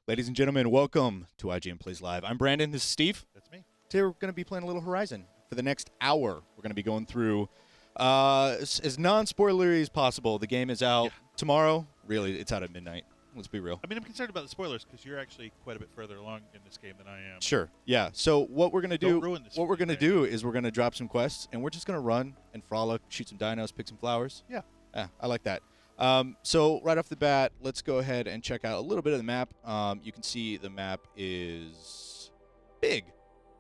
Ladies and gentlemen, welcome to IGN Plays Live. I'm Brandon. This is Steve. That's me. Today we're going to be playing a little Horizon. For the next hour, we're going to be going through as non-spoilery as possible. The game is out tomorrow. Really, it's out at midnight. Let's be real. I mean, I'm concerned about the spoilers because you're actually quite a bit further along in this game than I am. Sure. Yeah. So what we're going to do? Don't ruin this. What we're going to do is we're going to drop some quests, and we're just going to run and frolic, shoot some dinos, pick some flowers. Yeah. Yeah, I like that. So right off the bat, let's go ahead and check out a little bit of the map. You can see the map is big.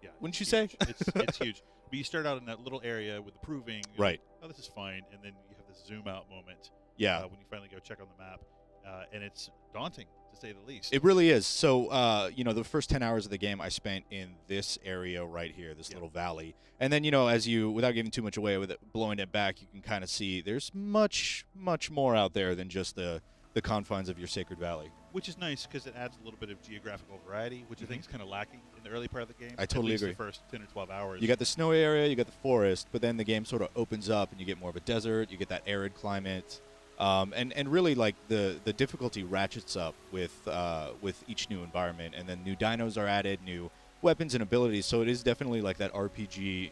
Yeah. Wouldn't you say? It's huge. But you start out in that little area with the proving. Right. Like, oh, this is fine. And then you have this zoom out moment. Yeah. When you finally go check on the map. And it's daunting, to say the least. It really is. So, the first 10 hours of the game I spent in this area right here, this little valley. And then, as you, without giving too much away, with it blowing it back, you can kind of see there's much, much more out there than just the confines of your sacred valley. Which is nice because it adds a little bit of geographical variety, which I think is kind of lacking in the early part of the game. I totally at least agree. The first 10 or 12 hours. You got the snowy area, you got the forest, but then the game sort of opens up and you get more of a desert, you get that arid climate. And really, like, the difficulty ratchets up with each new environment, and then new dinos are added, new weapons and abilities. So it is definitely like that RPG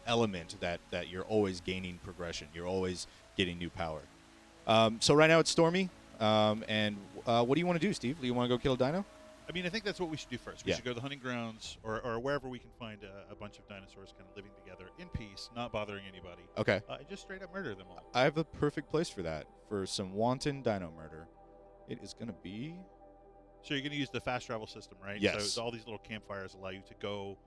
element that you're always gaining progression. You're always getting new power. So right now it's stormy. And what do you want to do, Steve? Do you want to go kill a dino? I mean, I think that's what we should do first. We should go to the hunting grounds or wherever we can find a bunch of dinosaurs kind of living together in peace, not bothering anybody. Okay. And just straight up murder them all. I have the perfect place for that, for some wanton dino murder. It is going to be... So you're going to use the fast travel system, right? Yes. So all these little campfires allow you to go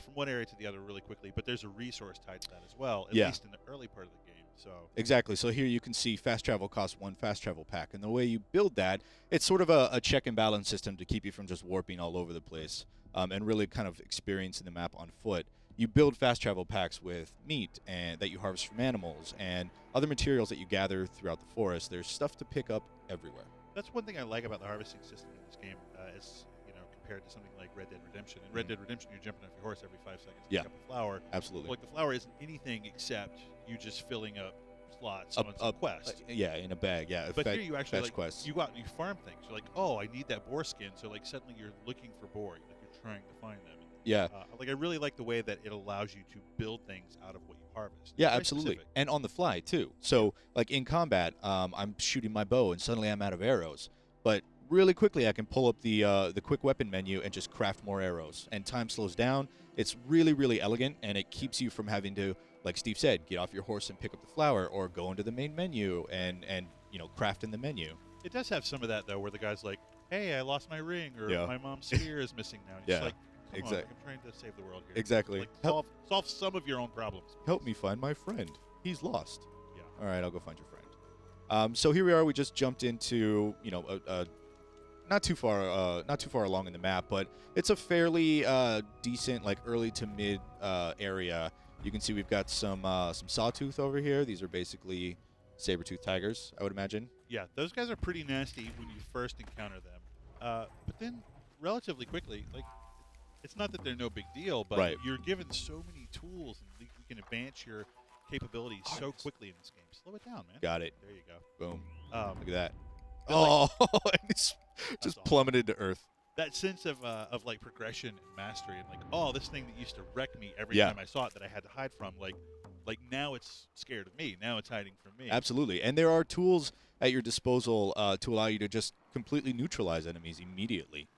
from one area to the other really quickly, but there's a resource tied to that as well, at least in the early part of the game. So exactly. So here you can see fast travel costs 1 fast travel pack. And the way you build that, it's sort of a check and balance system to keep you from just warping all over the place and really kind of experiencing the map on foot. You build fast travel packs with meat and that you harvest from animals and other materials that you gather throughout the forest. There's stuff to pick up everywhere. That's one thing I like about the harvesting system in this game, as compared to something like Red Dead Redemption. In Red Dead Redemption, you're jumping off your horse every 5 seconds to pick up a flower. Absolutely. Like, the flower isn't anything except you just filling up slots on some quest. In a bag, But here you actually, quests. you go out and you farm things. You're like, oh, I need that boar skin. So, like, suddenly you're looking for boar. Like, you're trying to find them. Yeah. I really like the way that it allows you to build things out of what you harvest. Yeah, It's very absolutely. specific. And on the fly, too. So, like, in combat, I'm shooting my bow, and suddenly I'm out of arrows. But really quickly, I can pull up the quick weapon menu and just craft more arrows. And time slows down. It's really, really elegant, and it keeps you from having to, like Steve said, get off your horse and pick up the flower, or go into the main menu and craft in the menu. It does have some of that, though, where the guy's like, hey, I lost my ring, or my mom's spear is missing now. And you're just like, come on, I'm trying to save the world here. Exactly. Like, solve some of your own problems. Help me find my friend. He's lost. Yeah. All right, I'll go find your friend. So here we are. We just jumped into, not too far along in the map, but it's a fairly decent, like, early to mid area. You can see we've got some sawtooth over here. These are basically saber-toothed tigers, I would imagine. Yeah, those guys are pretty nasty when you first encounter them. But then, relatively quickly, like, it's not that they're no big deal, but you're given so many tools, and you can advance your capabilities so quickly in this game. Slow it down, man. Got it. There you go. Boom. Look at that. Oh, it's just awesome. plummeted to earth. That sense of like progression and mastery, and like, oh, this thing that used to wreck me every time I saw it that I had to hide from, like now it's scared of me. Now it's hiding from me. Absolutely. And there are tools at your disposal to allow you to just completely neutralize enemies immediately.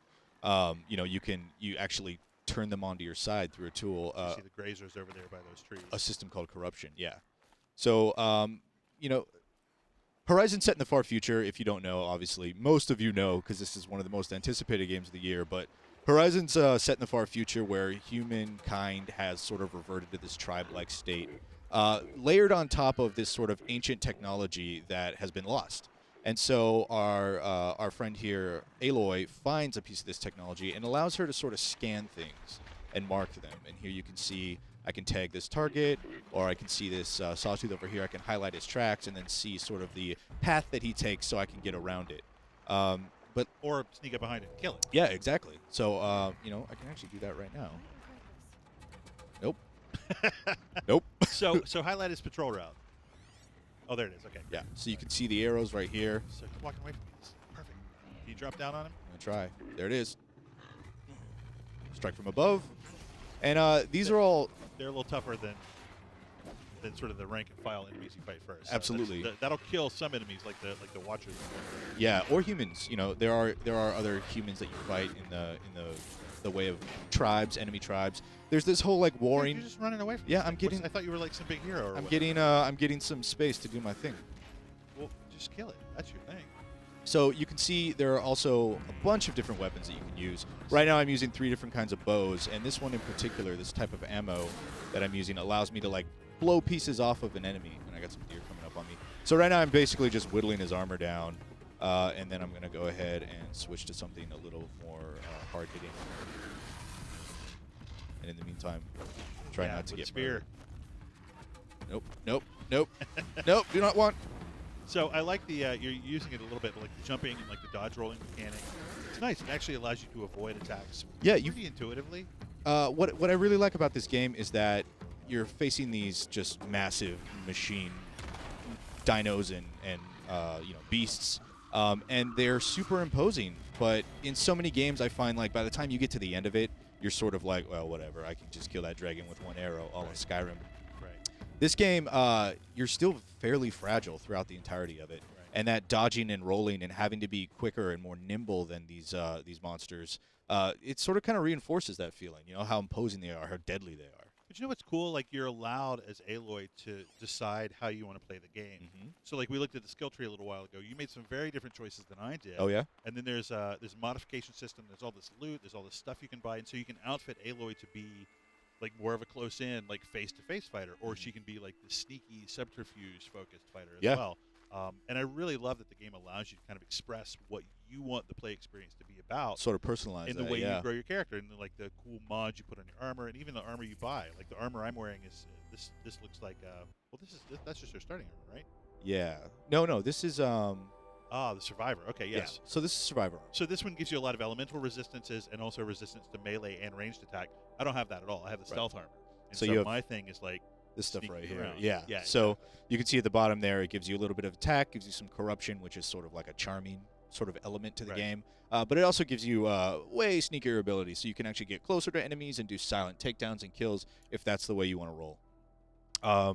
You actually turn them onto your side through a tool. You see the grazers over there by those trees. A system called corruption. Yeah. So Horizon's set in the far future. If you don't know, obviously, most of you know because this is one of the most anticipated games of the year. But Horizon's set in the far future where humankind has sort of reverted to this tribe-like state, layered on top of this sort of ancient technology that has been lost. And so our friend here, Aloy, finds a piece of this technology and allows her to sort of scan things and mark them. And here you can see I can tag this target, or I can see this sawtooth over here. I can highlight his tracks and then see sort of the path that he takes so I can get around it. Or sneak up behind it and kill it. Yeah, exactly. So, I can actually do that right now. Nope. Nope. So highlight his patrol route. Oh, there it is. Okay. Yeah. So you can see the arrows right here. So he's walking away from me. This is perfect. Can you drop down on him? I'm gonna try. There it is. Strike from above. And these are all... They're a little tougher than sort of the rank and file enemies you fight first. Absolutely. That'll kill some enemies like the Watchers. Yeah, or humans. You know, there are other humans that you fight in the way of tribes, enemy tribes. There's this whole like warring. You're just running away from. Yeah, I'm getting. I thought you were like some big hero. Or I'm whatever. getting some space to do my thing. Well, just kill it. That's your thing. So you can see there are also a bunch of different weapons that you can use. Right now I'm using 3 different kinds of bows, and this one in particular, this type of ammo that I'm using, allows me to like blow pieces off of an enemy. And I got some deer coming up on me. So right now I'm basically just whittling his armor down, and then I'm going to go ahead and switch to something a little more hard-hitting. And in the meantime, try not to get spear. Nope, nope, nope, nope, do not want. So I like the you're using it a little bit like the jumping and like the dodge rolling mechanic. It's nice. It actually allows you to avoid attacks. Yeah, pretty intuitively. What I really like about this game is that you're facing these just massive machine dinos and beasts, and they're super imposing. But in so many games, I find like by the time you get to the end of it, you're sort of like, well, whatever. I can just kill that dragon with one arrow, all in Skyrim. This game, you're still fairly fragile throughout the entirety of it, and that dodging and rolling and having to be quicker and more nimble than these monsters, it sort of kind of reinforces that feeling. You know how imposing they are, how deadly they are. But you know what's cool? Like you're allowed as Aloy to decide how you want to play the game. Mm-hmm. So like we looked at the skill tree a little while ago. You made some very different choices than I did. Oh yeah. And then there's a modification system. There's all this loot. There's all this stuff you can buy, and so you can outfit Aloy to be like more of a close-in, like face-to-face fighter, or she can be like the sneaky, subterfuge-focused fighter as well. And I really love that the game allows you to kind of express what you want the play experience to be about. Sort of personalize in the way you grow your character, and like the cool mods you put on your armor, and even the armor you buy. Like the armor I'm wearing is this looks like that's just their starting armor, right? Yeah. No, this is the Survivor. Okay, yes. Yeah. So this is Survivor. So this one gives you a lot of elemental resistances and also resistance to melee and ranged attack. I don't have that at all. I have the stealth armor. And so you have my thing is like this stuff right here. Around. Yeah. So you can see at the bottom there, it gives you a little bit of attack, gives you some corruption, which is sort of like a charming sort of element to the game. But it also gives you way sneakier abilities, so you can actually get closer to enemies and do silent takedowns and kills if that's the way you want to roll. I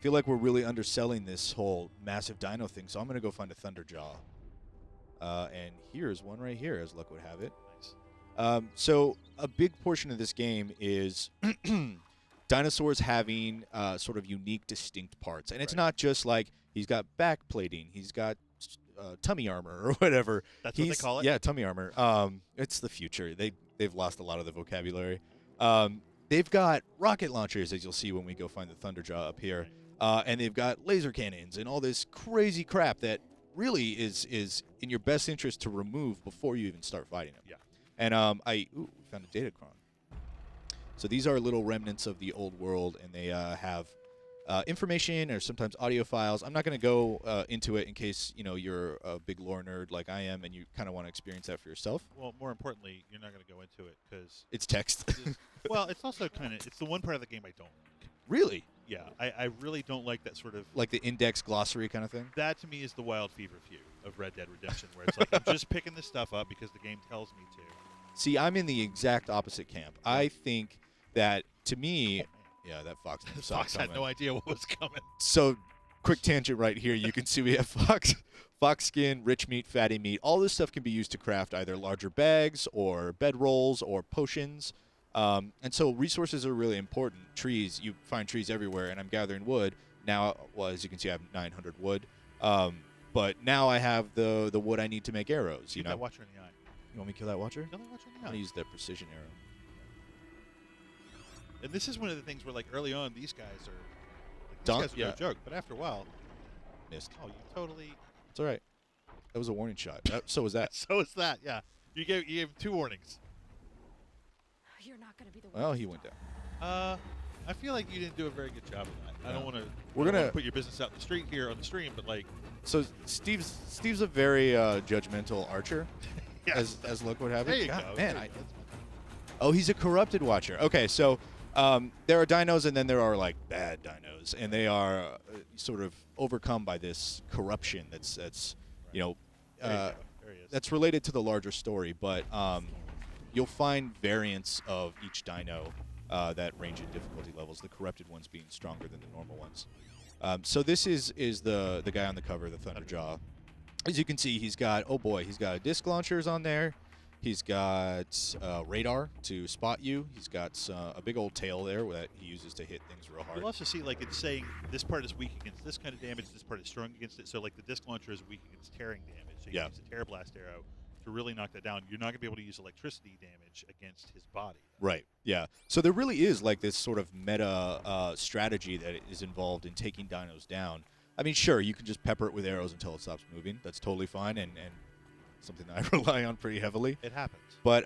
feel like we're really underselling this whole massive dino thing, so I'm going to go find a Thunderjaw. And here's one right here, as luck would have it. Nice. So a big portion of this game is dinosaurs having sort of unique, distinct parts. And it's not just like he's got back plating, he's got tummy armor or whatever. That's what they call it? Yeah, tummy armor. It's the future. They've lost a lot of the vocabulary. They've got rocket launchers, as you'll see when we go find the Thunderjaw up here. And they've got laser cannons and all this crazy crap that really is in your best interest to remove before you even start fighting them. Yeah. And we found a datacron. So these are little remnants of the old world, and they have information or sometimes audio files. I'm not going to go into it in case you're a big lore nerd like I am, and you kind of want to experience that for yourself. Well, more importantly, you're not going to go into it because it's text. Well, it's also it's the one part of the game I don't like. Really? Yeah, I really don't like that sort of... Like the index glossary kind of thing? That, to me, is the wild feverfew of Red Dead Redemption, where it's like, I'm just picking this stuff up because the game tells me to. See, I'm in the exact opposite camp. I think that, to me... Yeah, that fox Fox had no idea what was coming. So, quick tangent right here. You can see we have fox skin, rich meat, fatty meat. All this stuff can be used to craft either larger bags or bedrolls or potions. And so resources are really important. Trees, you find trees everywhere, and I'm gathering wood. Now, well, as you can see, I have 900 wood. But now I have the wood I need to make arrows. Keep that Watcher in the eye. You want me to kill that Watcher? Kill that Watcher in the eye. I'm going to use that precision arrow. And this is one of the things where, like, early on, these guys are no joke. But after a while, missed. Oh, you totally. It's all right. That was a warning shot. So was that. So is that. Yeah, you gave him 2 warnings. You're not going to be the one. Well, he went down. I feel like you didn't do a very good job of that. No. I don't want to. We're gonna put your business out in the street here on the stream, but like. So Steve's a very judgmental archer, Yes. as luck would have it. There you God, go. Man, oh, he's a corrupted Watcher. Okay, so there are dinos, and then there are like bad dinos, and they are sort of overcome by this corruption. That's There he is. that's related to the larger story, but you'll find variants of each dino that range in difficulty levels, the corrupted ones being stronger than the normal ones. So this is the guy on the cover, the Thunderjaw. As you can see, he's got, oh boy, he's got disc launchers on there. He's got radar to spot you. He's got a big old tail there that he uses to hit things real hard. You'll also see, like, it's saying this part is weak against this kind of damage, this part is strong against it. So, like, the disc launcher is weak against tearing damage. So you use a tear blast arrow to really knock that down. You're not going to be able to use electricity damage against his body. Right, yeah. So there really is, like, this sort of meta strategy that is involved in taking dinos down. I mean, sure, you can just pepper it with arrows until it stops moving. That's totally fine, and something that I rely on pretty heavily. It happens. But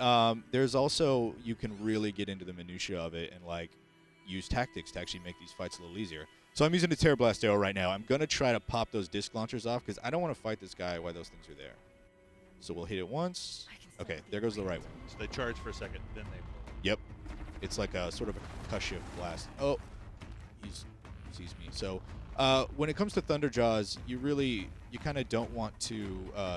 there's also, you can really get into the minutia of it and, like, use tactics to actually make these fights a little easier. So I'm using the Tear Blast Arrow right now. I'm going to try to pop those disc launchers off because I don't want to fight this guy while those things are there. So we'll hit it once. Okay, there goes the right one. So they charge for a second, then they blow. Yep. It's like a sort of a concussion blast. Oh, he sees me. So when it comes to Thunderjaws, you kind of don't want to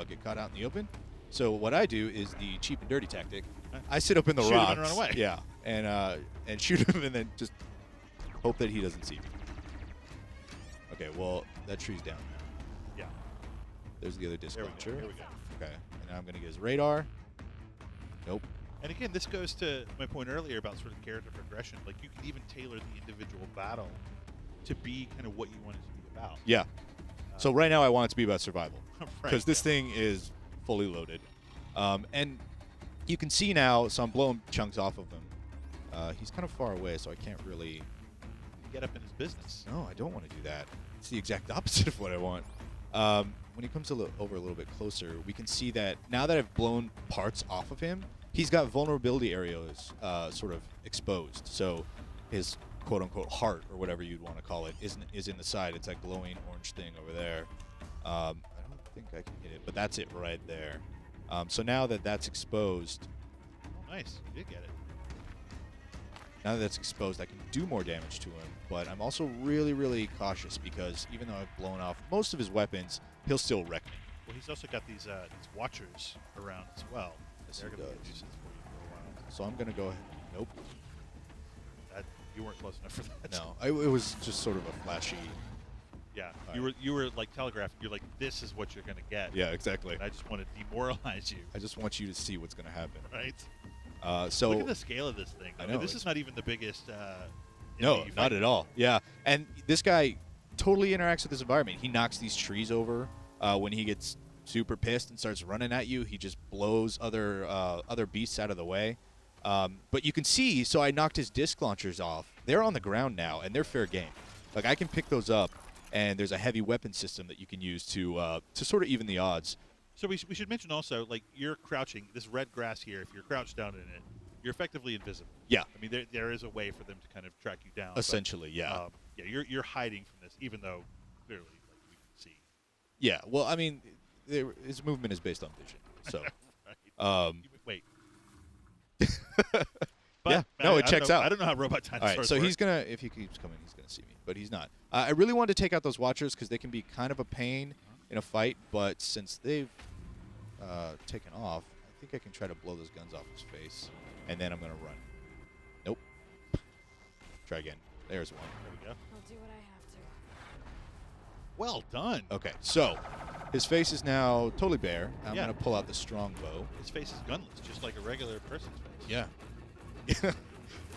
get caught out in the open. So what I do is the cheap and dirty tactic. I sit up in the shoot rocks. him and run away. Yeah, and shoot him and then just hope that he doesn't see me. Okay, well, that tree's down now. Yeah. There's the other disc launcher. Here we go. Okay, and now I'm going to get his radar. Nope. And again, this goes to my point earlier about sort of character progression. Like, you can even tailor the individual battle to be kind of what you want it to be about. Yeah. So right now I want it to be about survival. Because Right, this thing is fully loaded. And you can see now, so I'm blowing chunks off of him. He's kind of far away, so I can't really... Get up in his business. No, I don't want to do that. It's the exact opposite of what I want. When he comes over a little bit closer, we can see that now that I've blown parts off of him, he's got vulnerability areas sort of exposed. So his quote-unquote heart, or whatever you'd want to call it, is in the side. It's that glowing orange thing over there. I don't think I can hit it, but that's it right there. So now that that's exposed... Oh, nice. You did get it. Now that that's exposed, I can do more damage to him, but I'm also really, really cautious because even though I've blown off most of his weapons, he'll still wreck me. Well, he's also got these watchers around as well. Yes, They're he going to be does. nuisance for you for a while. So I'm going to go ahead. Nope. You weren't close enough for that. No, it was just sort of a flashy... Yeah, All you were like telegraphing. You're like, this is what you're going to get. Yeah, exactly. And I just want to demoralize you. I just want you to see what's going to happen. Right? So look at the scale of this thing. I I mean, know, this is not even the biggest. No, enemy you not fight. at all. Yeah, and this guy totally interacts with his environment. He knocks these trees over when he gets super pissed and starts running at you. He just blows other beasts out of the way. But you can see, so I knocked his disc launchers off. They're on the ground now, and they're fair game. Like, I can pick those up, and there's a heavy weapon system that you can use to sort of even the odds. So we should mention also, like, you're crouching. This red grass here, if you're crouched down in it, you're effectively invisible. Yeah. I mean, there is a way for them to kind of track you down. Essentially, but, yeah. Yeah, you're hiding from this, even though clearly, like, we can see. Yeah, well, I mean, his movement is based on vision. So, Right. Wait. But, yeah, no, it checks out. I don't know how robot All dinosaurs right, so work. he's gonna, if he keeps coming, he's gonna see me, but he's not. I really wanted to take out those watchers because they can be kind of a pain in a fight, but since they've taken off, I think I can try to blow those guns off his face, and then I'm gonna run. Nope. Try again. There's one. There we go. I'll do what I have to. Well done. Okay, so his face is now totally bare. I'm Yeah. gonna pull out the strong bow. His face is gunless, just like a regular person's face. Yeah.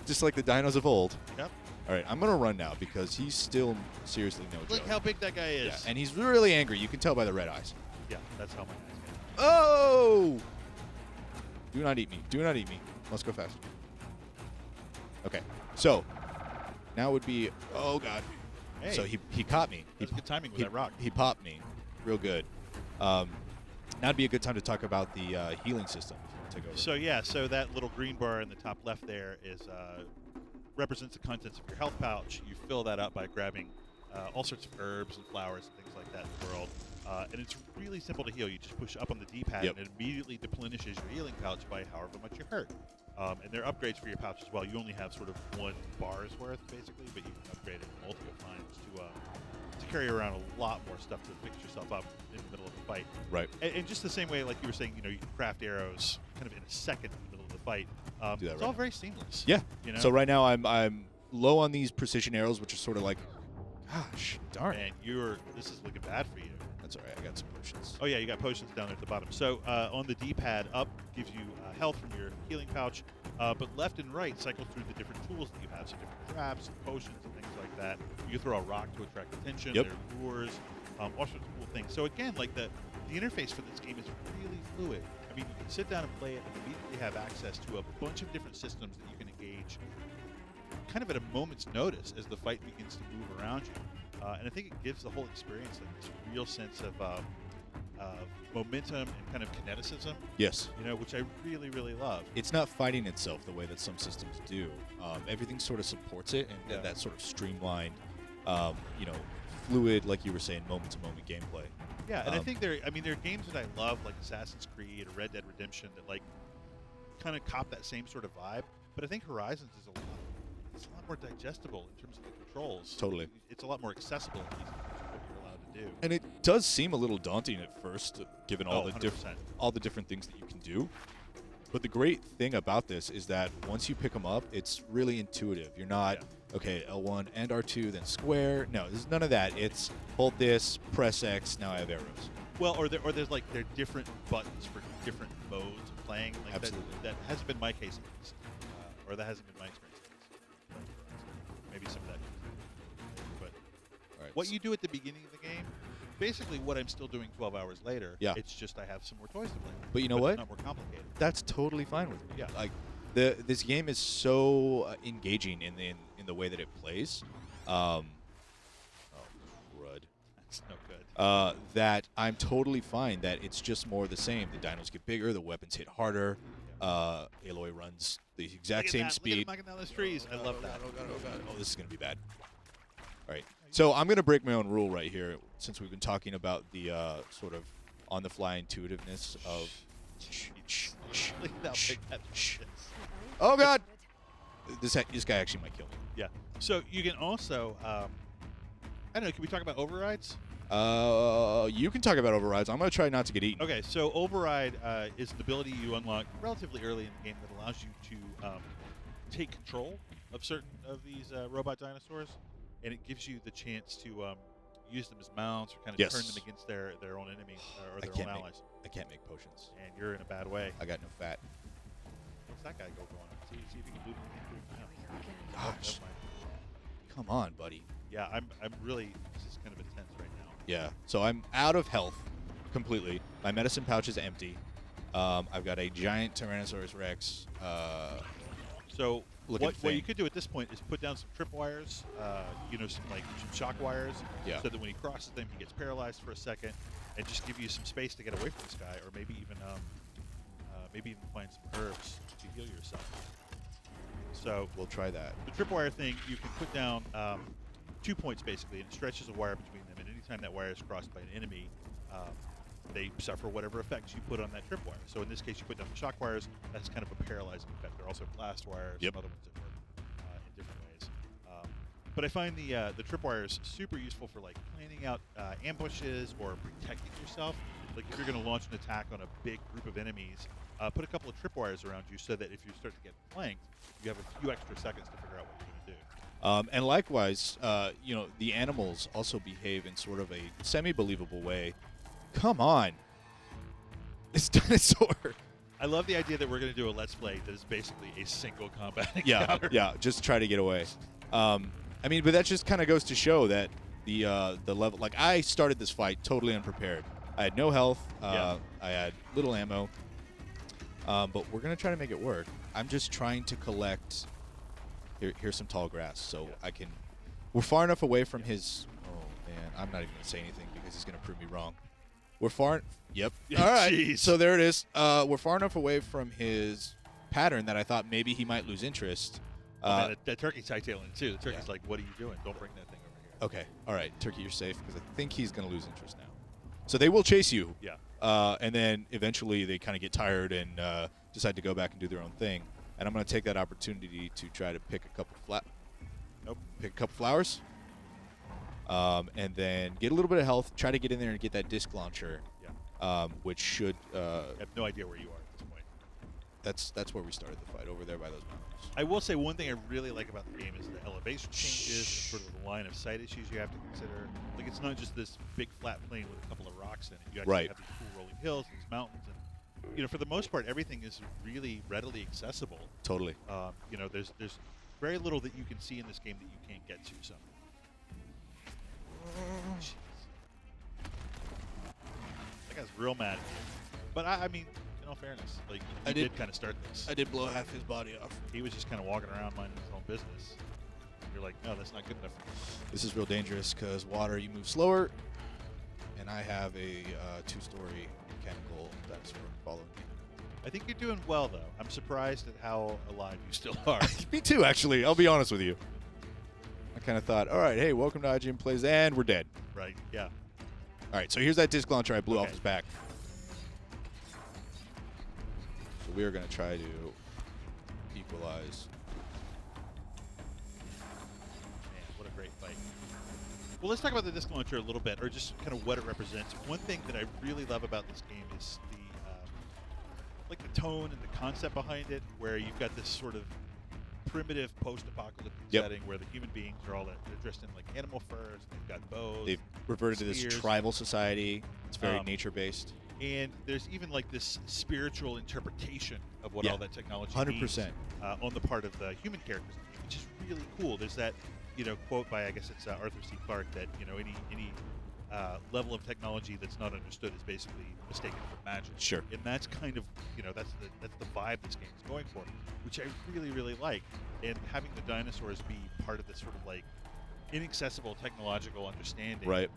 Just like the dinos of old. Yep. All right, I'm gonna run now because he's still seriously no Look joke. how big that guy is. Yeah, and he's really angry. You can tell by the red eyes. Yeah, that's how my eyes get. Oh! Do not eat me. Do not eat me. Let's go fast. Okay, so now would be... Oh, God. Hey, So he caught me. that was good timing with he, that rock. He popped me real good. Now would be a good time to talk about the healing system. If you want to take over. So yeah, so that little green bar in the top left there is represents the contents of your health pouch. You fill that up by grabbing all sorts of herbs and flowers and things like that in the world. And it's really simple to heal. You just push up on the D-pad, and it immediately deplenishes your healing pouch by however much you're hurt. And there are upgrades for your pouch as well. You only have sort of 1 bar's worth, basically, but you can upgrade it multiple times to carry around a lot more stuff to fix yourself up in the middle of the fight. Right. And just the same way, like you were saying, you can craft arrows kind of in a second in the middle of the fight. It's all very seamless. Yeah. You know? So right now I'm low on these precision arrows, which are sort of like, gosh, darn. And this is looking bad for you. That's all right. I got some potions. Oh yeah, you got potions down there at the bottom. So on the D-pad, up gives you health from your healing pouch, but left and right cycle through the different tools that you have, so different traps, and potions, and things like that. You can throw a rock to attract attention. Yep. There are lures, all sorts of cool things. So again, like the interface for this game is really fluid. I mean, you can sit down and play it and immediately have access to a bunch of different systems that you can engage kind of at a moment's notice as the fight begins to move around you. And I think it gives the whole experience like this real sense of momentum and kind of kineticism. Yes. Which I really, really love. It's not fighting itself the way that some systems do. Everything sort of supports it, and that sort of streamlined, fluid, like you were saying, moment-to-moment gameplay. Yeah, and I think there are games that I love, like Assassin's Creed or Red Dead Redemption, that like kind of cop that same sort of vibe. But I think Horizons is a lot more digestible in terms of the controls. Totally. It's a lot more accessible in terms of what you're allowed to do. And it does seem a little daunting at first, given all the 100%. all the different things that you can do. But the great thing about this is that once you pick them up, it's really intuitive. You're not, okay, L1 and R2, then square. No, there's none of that. It's hold this, press X, now I have arrows. Well, or there's like there are different buttons for different modes of playing. Like Absolutely. That hasn't been my case, at least. Or that hasn't been my experience. Maybe some of that. But All right, what you do at the beginning of the game, basically what I'm still doing 12 hours later, it's just I have some more toys to play. But you know what? It's not more complicated. That's totally fine with me. Yeah. Like this game is so engaging in the way that it plays. Oh, crud. That's no good. That I'm totally fine that it's just more of the same. The dinos get bigger, the weapons hit harder. Aloy runs the exact same speed. Look at him knocking down those trees. I love that. Oh, this is going to be bad. All right. So I'm going to break my own rule right here, since we've been talking about the sort of on-the-fly intuitiveness of... Oh, God! This guy actually might kill me. Yeah. So you can also... I don't know, can we talk about overrides? You can talk about overrides. I'm going to try not to get eaten. Okay, so override is an ability you unlock relatively early in the game that allows you to take control of certain of these robot dinosaurs, and it gives you the chance to use them as mounts or kind of turn them against their own enemies or their own allies. I can't make potions. And you're in a bad way. I got no fat. What's that guy going on? See if you can loot him. Gosh. Come on, buddy. Yeah, I'm really, this is kind of intense right now. Yeah, so I'm out of health completely. My medicine pouch is empty. I've got a giant Tyrannosaurus Rex. So what you could do at this point is put down some tripwires, some shock wires, so that when he crosses them, he gets paralyzed for a second, and just give you some space to get away from this guy, or maybe even find some herbs to heal yourself. So we'll try that. The tripwire thing, you can put down 2 points basically, and it stretches a wire between them. And anytime that wire is crossed by an enemy, they suffer whatever effects you put on that tripwire. So in this case, you put down the shock wires. That's kind of a paralyzing effect. There are also blast wires, and other ones that work in different ways. But I find the tripwires super useful for like planning out ambushes or protecting yourself. Like if you're going to launch an attack on a big group of enemies, put a couple of tripwires around you so that if you start to get flanked, you have a few extra seconds to figure out what you're going to do. And likewise, the animals also behave in sort of a semi-believable way. Come on. It's dinosaur. I love the idea that we're going to do a Let's Play that is basically a single combat encounter. Yeah, just try to get away. But that just kind of goes to show that the level... Like, I started this fight totally unprepared. I had no health. I had little ammo. But we're going to try to make it work. I'm just trying to collect... Here's some tall grass, so I can... We're far enough away from his... Oh, man. I'm not even going to say anything because he's going to prove me wrong. We're far... Yep. All right. Jeez. So there it is. We're far enough away from his pattern that I thought maybe he might lose interest. That turkey's hightailing, too. The turkey's like, what are you doing? Don't bring that thing over here. Okay. All right. Turkey, you're safe because I think he's going to lose interest now. So they will chase you. Yeah. And then eventually they kind of get tired and decide to go back and do their own thing. And I'm going to take that opportunity to try to pick a couple flowers. And then get a little bit of health. Try to get in there and get that disc launcher. Yeah. Which should. I have no idea where you are at this point. That's where we started the fight, over there by those mountains. I will say one thing I really like about the game is the elevation changes, sort of the line of sight issues you have to consider. Like, it's not just this big flat plain with a couple of rocks in it. You actually have these cool rolling hills, these mountains, and for the most part, everything is really readily accessible. Totally. There's very little that you can see in this game that you can't get to. So. Jeez. That guy's real mad at you. But I mean, in all fairness, like, you did kind of start this. I did blow half his body off. He was just kind of walking around minding his own business. You're like, no, that's not good enough for me. This is real dangerous because water, you move slower, and I have a 2-story mechanical dinosaur following me. I think you're doing well, though. I'm surprised at how alive you still are. Me too, actually. I'll be honest with you. I kind of thought, all right, hey, welcome to IGN Plays, and we're dead. Right, yeah. All right, so here's that disc launcher I blew off his back. So we are going to try to equalize. Man, what a great fight. Well, let's talk about the disc launcher a little bit, or just kind of what it represents. One thing that I really love about this game is the tone and the concept behind it, where you've got this sort of primitive post-apocalyptic setting where the human beings are all they're dressed in like animal furs. They've got bows. They've reverted to this tribal society. It's very nature-based. And there's even like this spiritual interpretation of what all that technology 100%. means on the part of the human characters, which is really cool. There's that quote by, I guess it's Arthur C. Clarke, that any level of technology that's not understood is basically mistaken for magic. Sure. And that's kind of that's the vibe this game is going for, which I really, really like. And having the dinosaurs be part of this sort of like inaccessible technological understanding, right,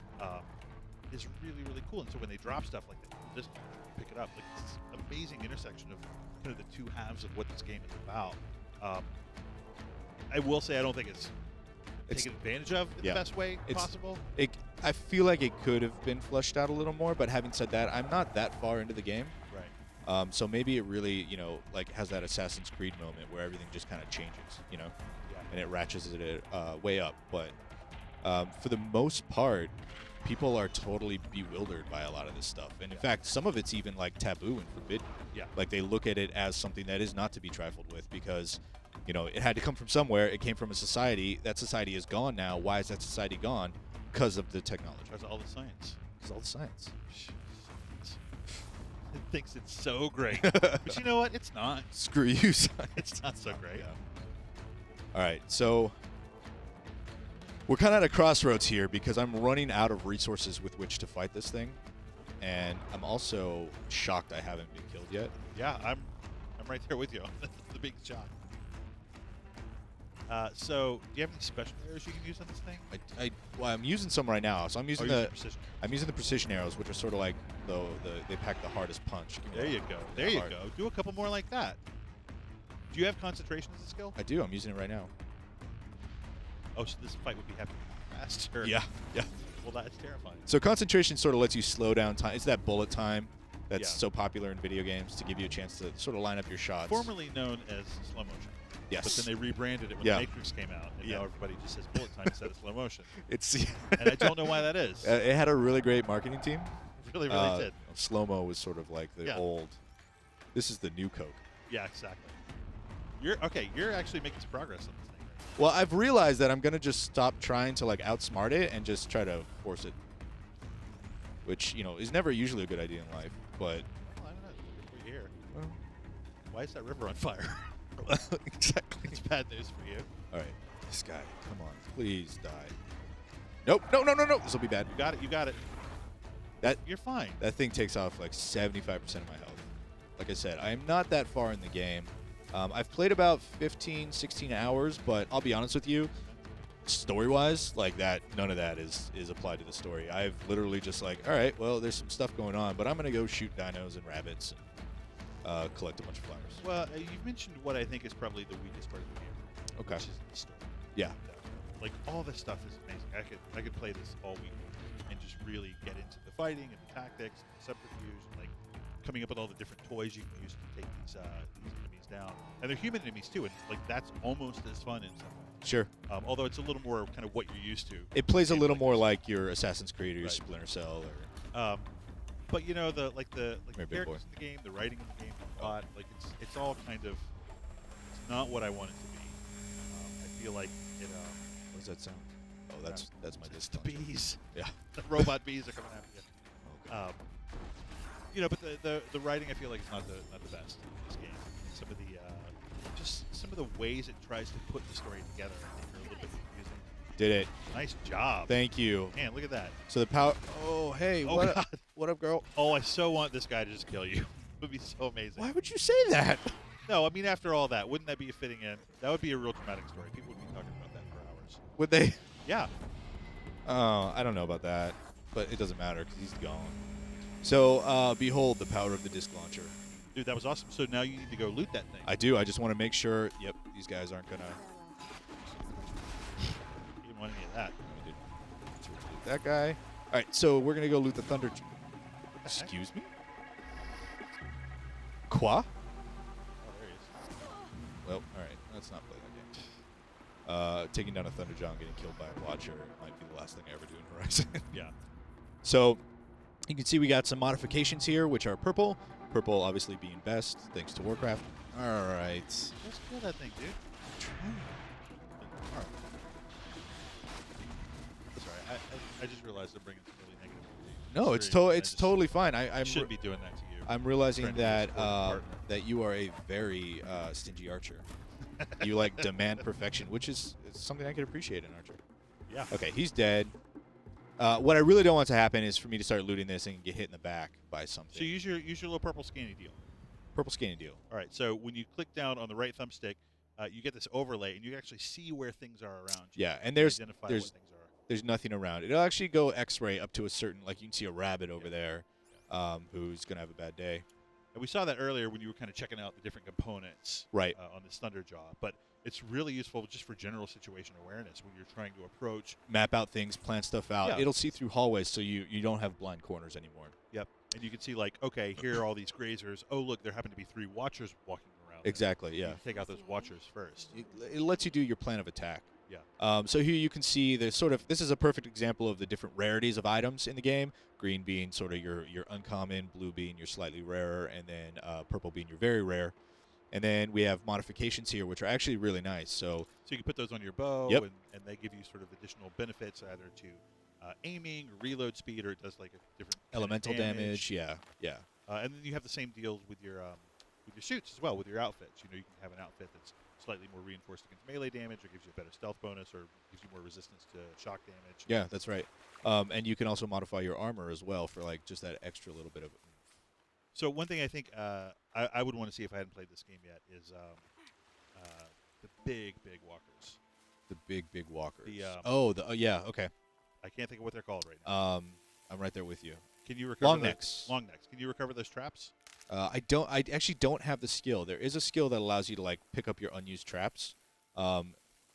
is really, really cool. And so when they drop stuff like that, just pick it up. Like, it's this amazing intersection of kind of the two halves of what this game is about. I will say I don't think it's taken advantage of in the best way possible. I feel like it could have been fleshed out a little more, but having said that, I'm not that far into the game. Right. So maybe it really, like has that Assassin's Creed moment where everything just kind of changes, and it ratchets it way up. But for the most part, people are totally bewildered by a lot of this stuff. And in fact, some of it's even like taboo and forbidden. Yeah. Like they look at it as something that is not to be trifled with because, it had to come from somewhere. It came from a society. That society is gone now. Why is that society gone? Because of the technology. Because of all the science. Because all the science. It thinks it's so great. But you know what? It's not. Screw you, science. It's not so great. Yeah. All right, so we're kind of at a crossroads here because I'm running out of resources with which to fight this thing, and I'm also shocked I haven't been killed yet. Yeah, I'm right there with you. That's the big shock. So, do you have any special arrows you can use on this thing? I'm using some right now. So I'm using precision. I'm using the precision arrows, which are sort of like they pack the hardest punch. There you go. There you go. Do a couple more like that. Do you have concentration as a skill? I do. I'm using it right now. Oh, so this fight would be happening faster. Yeah. Yeah. Well, that's terrifying. So concentration sort of lets you slow down time. It's that bullet time that's so popular in video games to give you a chance to sort of line up your shots. Formerly known as slow motion. Yes. But then they rebranded it when the Matrix came out, and now everybody just says bullet time instead of slow motion. And I don't know why that is. It had a really great marketing team. It really, really did. Slow-mo was sort of like the old. This is the new Coke. Yeah, exactly. You're actually making some progress on this thing. Well, I've realized that I'm gonna just stop trying to like outsmart it and just try to force it, which is never usually a good idea in life. But well, I don't know. We're here. Well, why is that river on fire? Exactly. It's bad news for you. All right, this guy, come on, please die. Nope, no. This will be bad. You got it. You're fine. That thing takes off like 75% of my health. Like I said, I am not that far in the game. I've played about 15, 16 hours, but I'll be honest with you, story-wise, like that, none of that is applied to the story. I've literally just like, all right, well, there's some stuff going on, but I'm gonna go shoot dinos and rabbits and collect a bunch of flowers. Well, you've mentioned what I think is probably the weakest part of the game. Okay. Which is the story. Yeah. Like all this stuff is amazing. I could play this all week. and just really get into the fighting and the tactics and the subterfuge and like coming up with all the different toys you can use to take these enemies down. And they're human enemies too, and like that's almost as fun in some ways. Sure. Although it's a little more kind of what you're used to. It plays a little more like your Assassin's Creed or your Right. Splinter Cell or. But you know the characters big boy. in the game, the writing in the game, the plot, like it's all kind of it's not what I want it to be. I feel like it. What does that sound? Oh, that's my It's the disc launcher. bees. Yeah. The robot bees are coming after you. Okay. You know, but the writing I feel like is not the best in this game. Some of the just some of the ways it tries to put the story together, I think, are a little bit confusing. Did it? Nice job. Thank you. Man, look at that. So the power. Oh, hey. Oh, what God. What up, girl? Oh, I so want this guy to just kill you. It would be so amazing. Why would you say that? No, I mean, after all that, wouldn't that be a fitting end? That would be a real dramatic story. People would be talking about that for hours. Would they? Yeah. Oh, I don't know about that, but it doesn't matter because he's gone. So, behold the power of the disc launcher. Dude, that was awesome. So now you need to go loot that thing. I do. I just want to make sure. Yep, these guys aren't gonna. You didn't want any of that. That guy. All right, so we're gonna go loot the Thunder. Excuse me. Qua? Oh, there he is. Well, all right. Let's not play that game. Taking down a Thunderjaw and getting killed by a Watcher might be the last thing I ever do in Horizon. Yeah. So you can see we got some modifications here, which are purple. Purple obviously being best, thanks to Warcraft. All right. Let's kill that thing, dude. Alright. Sorry, I just realized I'm bringing some really negative. No, it's totally fine. I shouldn't be doing that to you. I'm realizing Trying to be a that sporting partner. that you are a very stingy archer. You like demand perfection, which is something I could appreciate in archer. Yeah. Okay, he's dead. What I really don't want to happen is for me to start looting this and get hit in the back by something. So use your little purple scanny deal. Purple scanning deal. All right. So when you click down on the right thumbstick, you get this overlay, and you can actually see where things are around you. Yeah, and You there's identify what things are. there's nothing around. It'll actually go X-ray up to a certain, like you can see a rabbit over there, who's gonna have a bad day. And we saw that earlier when you were kind of checking out the different components Right. on this Thunderjaw. But it's really useful just for general situation awareness when you're trying to approach. Map out things, plan stuff out. Yeah. It'll see through hallways, so you don't have blind corners anymore. Yep. And you can see, like, okay, here are all these grazers. Oh, look, there happen to be 3 watchers walking around. Exactly. You Yeah. take out those watchers first. It lets you do your plan of attack. Yeah. So here you can see there's sort of, this is a perfect example of the different rarities of items in the game. Green being sort of your uncommon, blue being your slightly rarer, and then purple being your very rare. And then we have modifications here, which are actually really nice. So you can put those on your bow, Yep. and they give you sort of additional benefits either to aiming, or reload speed, or it does like a different kind of elemental damage. Yeah. And then you have the same deals with your suits as well, with your outfits. You know, you can have an outfit that's slightly more reinforced against melee damage, or gives you a better stealth bonus, or gives you more resistance to shock damage. Yeah, that's right. And you can also modify your armor as well for like just that extra little bit of. So one thing I think I would want to see if I hadn't played this game yet is the big walkers. The big walkers. The, yeah, okay. I can't think of what they're called right now. I'm right there with you. Can you recover Long those- necks. Long necks. Can you recover those traps? I actually don't have the skill. There is a skill that allows you to like pick up your unused traps,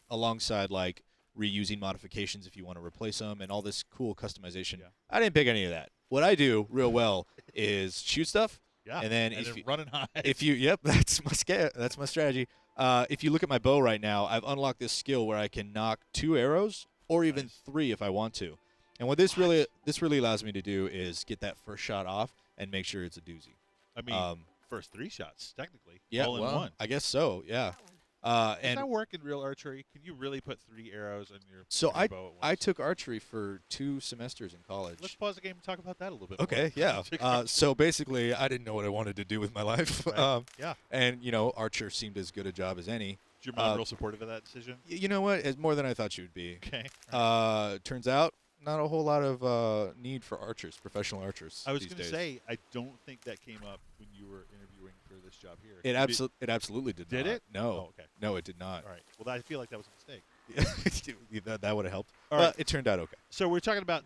alongside like reusing modifications if you want to replace them and all this cool customization. Yeah. I didn't pick any of that. What I do real well is shoot stuff. Yeah. And then run and hide. yep, that's my strategy. If you look at my bow right now, I've unlocked this skill where I can knock 2 arrows or even Nice. 3 if I want to. And what this really allows me to do is get that first shot off and make sure it's a doozy. I mean, first 3 shots technically. Yeah, all in well, one. I guess so. Yeah. Does And that work in real archery? Can you really put 3 arrows on your, so on your bow at once? I took archery for 2 semesters in college. Let's pause the game and talk about that a little bit. Okay, more. yeah. So basically, I didn't know what I wanted to do with my life. Right. Yeah. And archer seemed as good a job as any. Is your mom real supportive of that decision? You know what? It's more than I thought she would be. Okay. Turns out, not a whole lot of need for archers, professional archers. I was going to say, I don't think that came up when you were interviewing for this job here. It absolutely did. Did not. it? No. Oh, okay. No, it did not. All right. Well, I feel like that was a mistake. that would have helped. All But right. it turned out okay. So we're talking about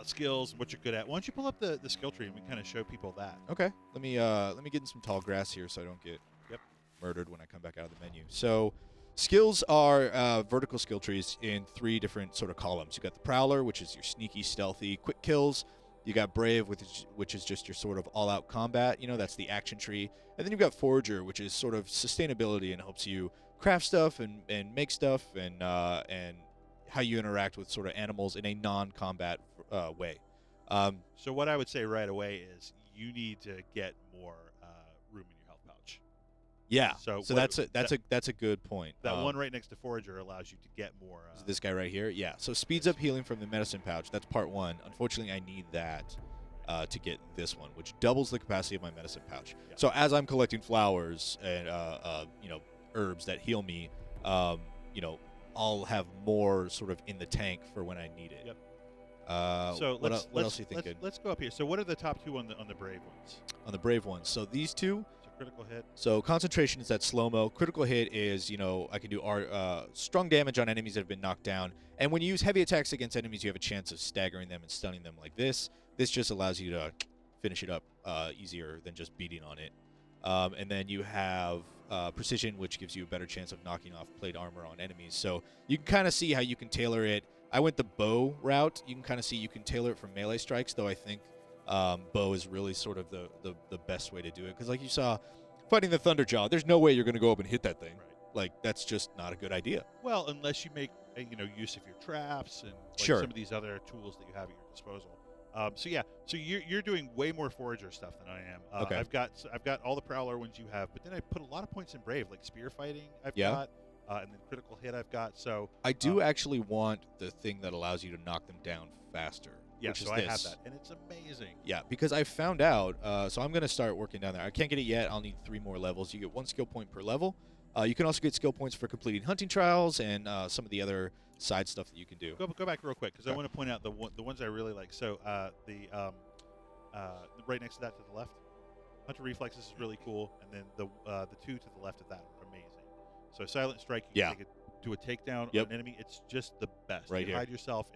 skills, what you're good at. Why don't you pull up the skill tree and we kind of show people that? Okay. Let me get in some tall grass here so I don't get Yep. murdered when I come back out of the menu. So Skills are vertical skill trees in 3 different sort of columns. You got the Prowler, which is your sneaky, stealthy, quick kills. You got Brave, which is just your sort of all-out combat. You know, that's the action tree. And then you've got Forager, which is sort of sustainability and helps you craft stuff and make stuff and how you interact with sort of animals in a non-combat way. So what I would say right away is you need to get more room in your health pouch. Yeah. So that's a good point. That one right next to Forager allows you to get more. This guy right here, yeah. So speeds up healing from the medicine pouch. That's part 1. Unfortunately, I need that to get this one, which doubles the capacity of my medicine pouch. Yeah. So as I'm collecting flowers and herbs that heal me, I'll have more sort of in the tank for when I need it. Yep. So what else do you think? Let's go up here. So what are the top 2 on the brave ones? On the brave ones. So these 2. Critical hit. So concentration is that slow-mo. Critical hit is, I can do strong damage on enemies that have been knocked down. And when you use heavy attacks against enemies, you have a chance of staggering them and stunning them like this. This just allows you to finish it up easier than just beating on it. And then you have precision, which gives you a better chance of knocking off plate armor on enemies. So you can kind of see how you can tailor it. I went the bow route. You can kind of see you can tailor it for melee strikes, though I think bow is really sort of the best way to do it. Because like you saw, fighting the Thunderjaw, there's no way you're going to go up and hit that thing. Right. Like, that's just not a good idea. Well, unless you make use of your traps and sure. some of these other tools that you have at your disposal. So you're doing way more Forager stuff than I am. Okay. I've got all the Prowler ones you have, but then I put a lot of points in Brave, like spear fighting I've got, and then critical hit I've got. So I do actually want the thing that allows you to knock them down faster. Yeah, which so is I have this. that, and it's amazing. Yeah, because I found out, so I'm going to start working down there. I can't get it yet. I'll need 3 more levels. You get 1 skill point per level. You can also get skill points for completing hunting trials and some of the other side stuff that you can do. Go back real quick, because I want to point out the ones I really like. So right next to that to the left, Hunter Reflexes is really cool, and then the 2 to the left of that are amazing. So Silent Strike, you can do a takedown on an enemy. It's just the best. Right you here. Hide yourself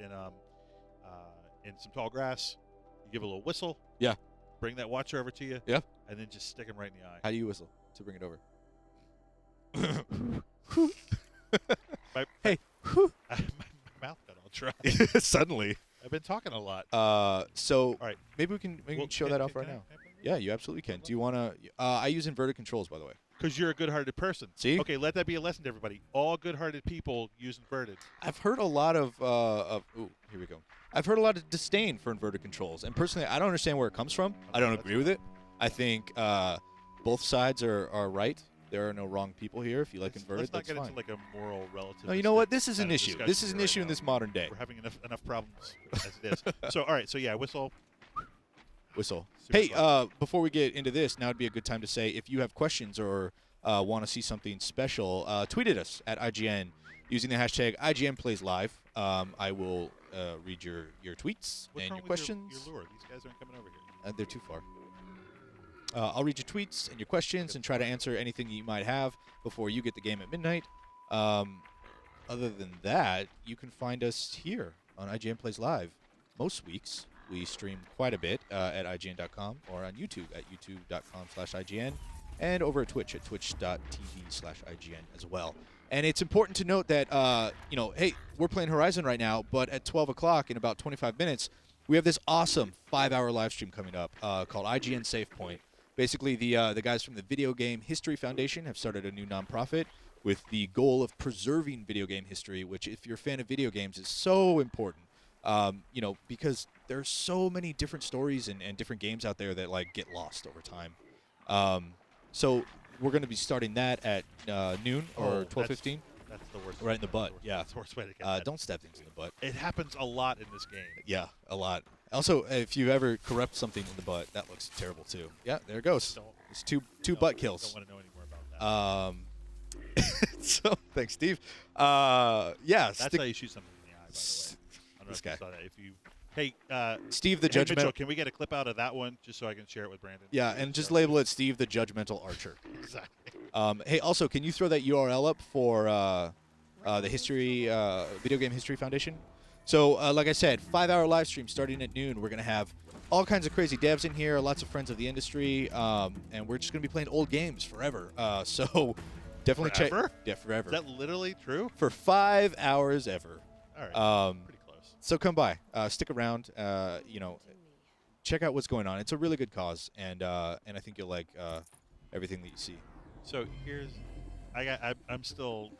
in some tall grass. You give a little whistle. Yeah. Bring that Watcher over to you. Yeah. And then just stick him right in the eye. How do you whistle to bring it over? Hey. My mouth got all dry. Suddenly. I've been talking a lot. So all right. maybe we can show that off right now. Yeah, you absolutely can. Do you want to? I use inverted controls, by the way. Because you're a good-hearted person. See? Okay, let that be a lesson to everybody. All good-hearted people use inverted. I've heard a lot of here we go. I've heard a lot of disdain for inverted controls, and personally, I don't understand where it comes from. I don't agree with it. I think both sides are right. There are no wrong people here. If you like inverted, let's not that's get fine. into like a moral relative. No, you know what? This is an issue. This is an issue in this modern day. We're having enough problems as it is. So, all right. So, yeah, whistle. Whistle. Super Hey, fun. before we get into this, now would be a good time to say if you have questions or want to see something special, tweet at us at IGN using the hashtag IGN Plays Live. I will read your tweets What's and wrong your with questions. Your lure? These guys aren't coming over here. They're too far. I'll read your tweets and your questions and try to answer anything you might have before you get the game at midnight. Other than that, you can find us here on IGN Plays Live. Most weeks, we stream quite a bit at IGN.com or on YouTube at youtube.com/IGN and over at Twitch at twitch.tv/IGN as well. And it's important to note that, hey, we're playing Horizon right now, but at 12 o'clock in about 25 minutes, we have this awesome 5-hour live stream coming up called IGN Save Point. Basically, the guys from the Video Game History Foundation have started a new nonprofit with the goal of preserving video game history, which, if you're a fan of video games, is so important. Because there's so many different stories and different games out there that get lost over time. So we're going to be starting that at noon or 12:15. That's the worst. Right in the butt. Yeah. That's the worst way to get that. Don't stab things in the butt. It happens a lot in this game. Yeah, a lot. Also, if you ever corrupt something in the butt, that looks terrible too. Yeah, there it goes. It's two butt kills. Don't want to know any more about that. So thanks, Steve. Yeah, that's how you shoot something in the eye. By the way, I don't know if you saw that. If you, Steve the Mitchell, Judgmental. can we get a clip out of that one just so I can share it with Brandon? Yeah, and just label it Steve the Judgmental Archer. Exactly. Hey, also, can you throw that URL up for the Video Game History Foundation? So, like I said, 5-hour live stream starting at noon. We're going to have all kinds of crazy devs in here, lots of friends of the industry, and we're just going to be playing old games forever. So Definitely check. Forever? Yeah, forever. Is that literally true? For 5 hours ever. All right. Pretty close. So come by, stick around. You know, To me. check out what's going on. It's a really good cause, and I think you'll like everything that you see. So here's, I'm still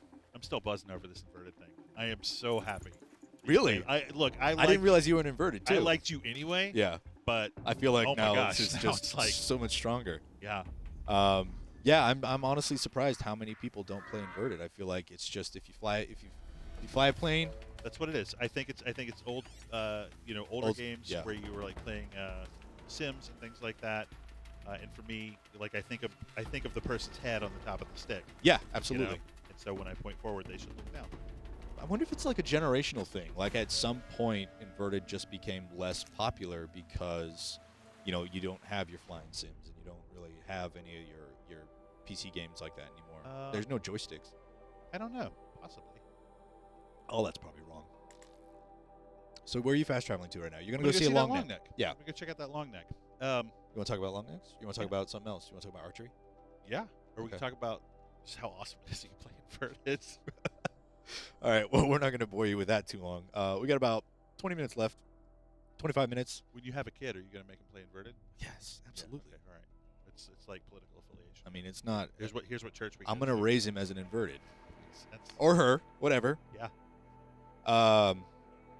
buzzing over this inverted thing. I am so happy. Really? I didn't realize you were inverted too. I liked you anyway. Yeah. But I feel like oh my now gosh, it's now just it's like so much stronger. yeah. Yeah, I'm honestly surprised how many people don't play inverted. I feel like it's just if you fly a plane. That's what it is. I think it's old, older games yeah. where you were like playing Sims and things like that. And for me, like I think of the person's head on the top of the stick. Yeah, you absolutely. know? And so when I point forward, they should look down. I wonder if it's like a generational thing. Like at some point, inverted just became less popular because, you know, you don't have your flying sims and you don't really have any of your PC games like that anymore. There's no joysticks. I don't know. Possibly. Oh, that's probably wrong. So where are you fast traveling to right now? You're gonna I'm go see a that long long neck. Yeah. We go check out that long neck. You want to talk about long necks? You want to talk about something else? You want to talk about archery? Yeah. Or we can Okay. talk about just how awesome it is you can play inverted. All right. Well, we're not going to bore you with that too long. We got about 20 minutes left. 25 minutes. When you have a kid, are you going to make him play inverted? Yes, absolutely. Yeah, okay, all right. It's like political affiliation. I mean, it's not. Here's what church we. I'm go going to to. raise him as an inverted, That's- or her, whatever. Yeah.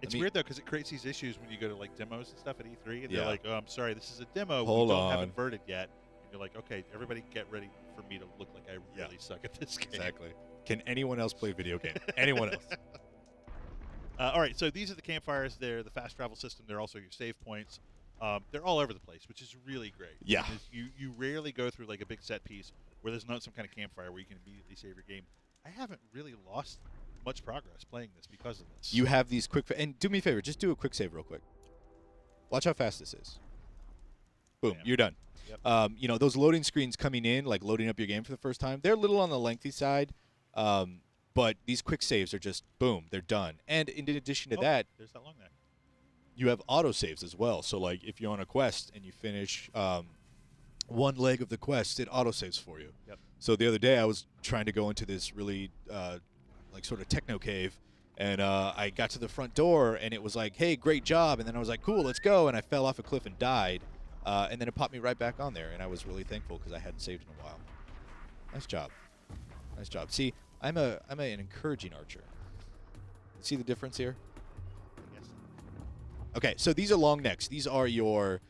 It's I mean- weird though because it creates these issues when you go to like demos and stuff at E3, and Yeah. they're like, "Oh, I'm sorry, this is a demo. Hold we don't have on. inverted yet." And you're like, "Okay, everybody, get ready for me to look like I Yeah. really suck at this game." Exactly. Can anyone else play video game? Anyone else? All right, so these are the campfires. They're the fast travel system. They're also your save points. They're all over the place, which is really great. Yeah. Because you rarely go through like a big set piece where there's not some kind of campfire where you can immediately save your game. I haven't really lost much progress playing this because of this. You have these quick and do me a favor, just do a quick save real quick. Watch how fast this is. Boom, Bam. you're done. Yep. You know, those loading screens coming in, like loading up your game for the first time, they're a little on the lengthy side. But these quick saves are just boom, they're done. And in addition to that, there's that long neck. you have auto saves as well. So like if you're on a quest and you finish one leg of the quest, it auto saves for you. Yep. So the other day I was trying to go into this really like sort of techno cave, and I got to the front door and it was like, hey, great job. And then I was like, cool, let's go. And I fell off a cliff and died. And then it popped me right back on there, and I was really thankful because I hadn't saved in a while. Nice job. Nice job. See, I'm an encouraging archer. See the difference here? Yes. Okay, so these are long necks. These are your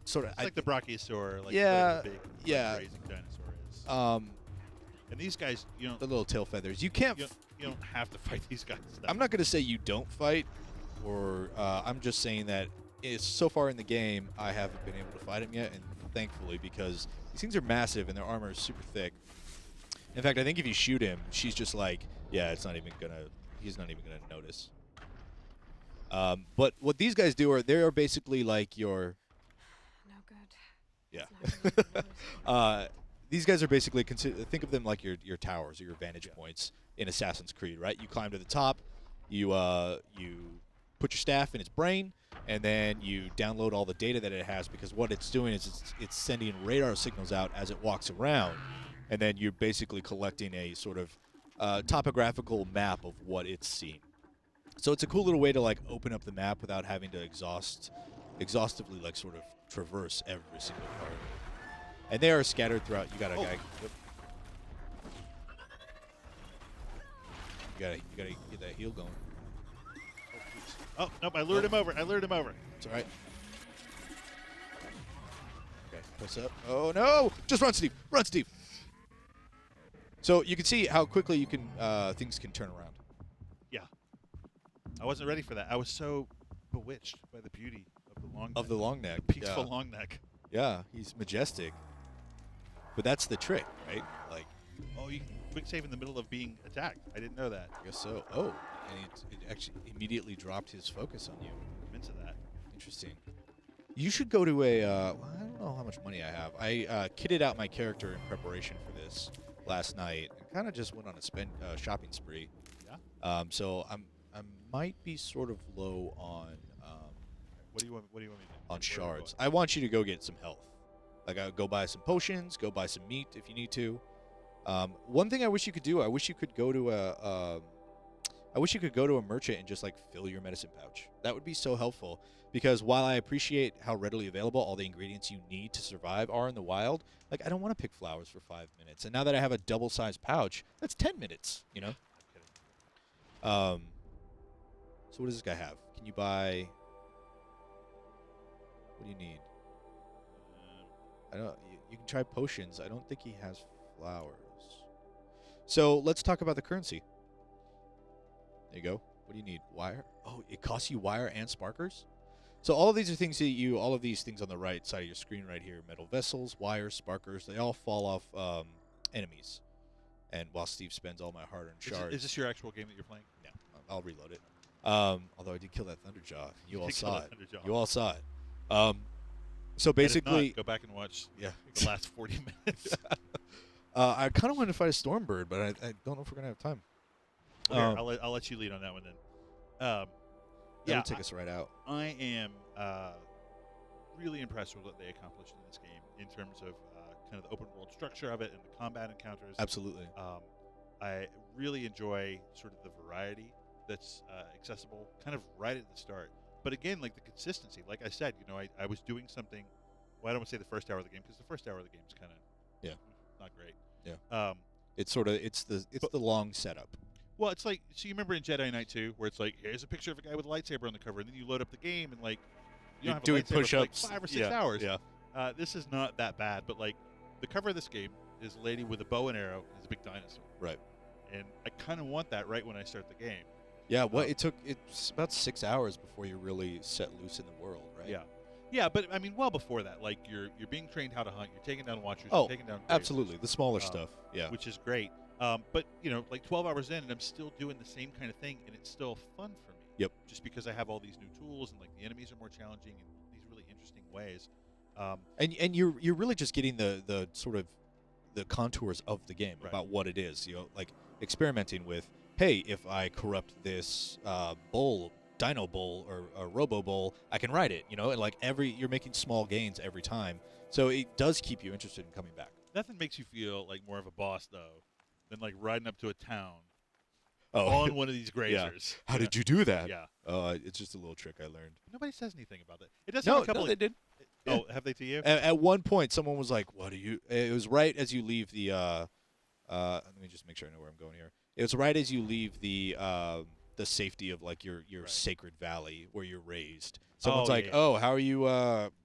sort of It's like the brachiosaur, like Yeah, the big yeah. grazing dinosaur is. And these guys, you the little tail feathers. You can't. you don't have to fight these guys. I'm not going to say you don't fight, or I'm just saying that it's so far in the game I haven't been able to fight him yet, and thankfully, because these things are massive and their armor is super thick. In fact, I think if you shoot him, she's just like, yeah, he's not even gonna notice. But what these guys do they're basically like your. No good. Yeah. It's not gonna notice. These guys are basically think of them like your towers or your vantage points in Assassin's Creed, right? You climb to the top, you put your staff in its brain, and then you download all the data that it has, because what it's doing is it's sending radar signals out as it walks around, and then you're basically collecting a sort of topographical map of what it's seeing. So it's a cool little way to like open up the map without having to exhaustively like sort of traverse every single part. And they are scattered throughout. You got a guy. Yep. You gotta get that heal going. Oh nope! I lured him over. It's all right. Okay, press up. Oh no! Just run, Steve. Run, Steve. So you can see how quickly you can things can turn around. Yeah. I wasn't ready for that. I was so bewitched by the beauty of the long neck. Of the long neck. Peaceful Yeah. long neck. Yeah, he's majestic. But that's the trick, right? Like, Oh, you can quick save in the middle of being attacked. I didn't know that. I guess so. Oh, and it actually immediately dropped his focus on you. I'm into that. Interesting. You should go to a. Well, I don't know how much money I have. I kitted out my character in preparation for this last night, and kind of just went on a shopping spree. Yeah. So I might be sort of low on What do you want me to do? on Where are we shards. going? I want you to go get some health. Like, go buy some potions, go buy some meat if you need to. One thing I wish you could do, I wish you could go to a merchant and just like fill your medicine pouch. That would be so helpful, because while I appreciate how readily available all the ingredients you need to survive are in the wild, like I don't want to pick flowers for 5 minutes. And now that I have a double-sized pouch, that's 10 minutes, you know? So what does this guy have? Can you buy... What do you need? I don't. You can try potions. I don't think he has flowers. So let's talk about the currency. There you go. What do you need? Wire? Oh, it costs you wire and sparkers? So all of these are things that all of these things on the right side of your screen right here, metal vessels, wires, sparkers, they all fall off enemies. And while Steve spends all my hard-earned shards... Is this your actual game that you're playing? No, I'll reload it. Although I did kill that Thunderjaw. You all saw it. You all saw it. So basically... Go back and watch the last 40 minutes. I kind of wanted to fight a Stormbird, but I don't know if we're going to have time. Okay, I'll let you lead on that one then. That'll take us right out. I am really impressed with what they accomplished in this game in terms of kind of the open world structure of it and the combat encounters. Absolutely. I really enjoy sort of the variety that's accessible kind of right at the start. But again, like the consistency, like I said, I was doing something. Well, I don't want to say the first hour of the game, because the first hour of the game is kind of not great. Yeah. It's the long setup. Well, it's like, so you remember in Jedi Knight 2, where it's like, here's a picture of a guy with a lightsaber on the cover, and then you load up the game, and like, you don't have doing a lightsaber push-ups for like 5 or 6 hours. Yeah. This is not that bad, but like, the cover of this game is a lady with a bow and arrow and a big dinosaur. Right. And I kind of want that right when I start the game. Yeah. It's about 6 hours before you're really set loose in the world, right? Yeah. Yeah, but I mean, well before that, like you're being trained how to hunt. You're taking down watchers. Oh, you're taking down absolutely. The smaller stuff. Yeah. Which is great. But like 12 hours in, and I'm still doing the same kind of thing, and it's still fun for me. Yep. Just because I have all these new tools, and like the enemies are more challenging in these really interesting ways. And you're really just getting the sort of the contours of the game Right. about what it is. Like experimenting with, hey, if I corrupt this dino bull or robo bull, I can ride it. And like you're making small gains every time, so it does keep you interested in coming back. Nothing makes you feel like more of a boss though than like riding up to a town Oh, on one of these grazers. How did you do that? Yeah. It's just a little trick I learned. Nobody says anything about that. It does have a couple. No, they did. Oh, have they to you? At one point, someone was like, "What are you?" It was right as you leave the. Let me just make sure I know where I'm going here. It was right as you leave the safety of like your Right. sacred valley where you're raised. Someone's Oh, like, yeah. "Oh, how are you?"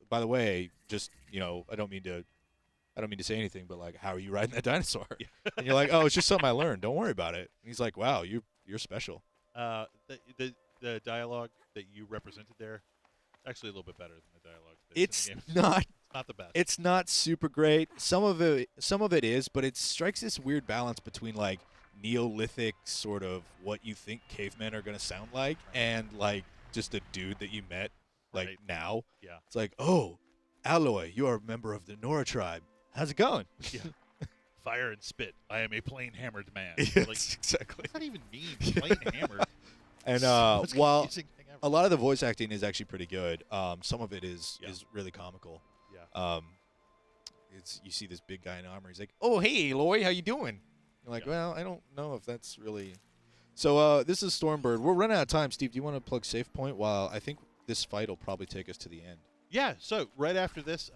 By the way, just I don't mean to say anything, but like, how are you riding that dinosaur? Yeah. And you're like, "Oh, it's just something I learned. Don't worry about it." And he's like, "Wow, you're special." The dialogue that you represented there, actually a little bit better than the dialogue. It's in the game. not. It's not the best. It's not super great. Some of it is, but it strikes this weird balance between like Neolithic sort of what you think cavemen are going to sound like and like just a dude that you met like Right. now. Yeah. It's like, "Oh, Alloy, you are a member of the Nora tribe. How's it going?" Yeah. Fire and spit. I am a plain hammered man. Yes, Like, exactly. what's that even mean? Plain hammered. And Most while confusing thing ever. a lot of the voice acting is actually pretty good, some of it is Yeah. really comical. Yeah. You see this big guy in armor. He's like, "Oh, hey, Aloy, how you doing?" You're like, Yeah. "Well, I don't know if that's really." So this is Stormbird. We're running out of time. Steve, do you want to plug save point? While I think this fight will probably take us to the end. Yeah, so right after this,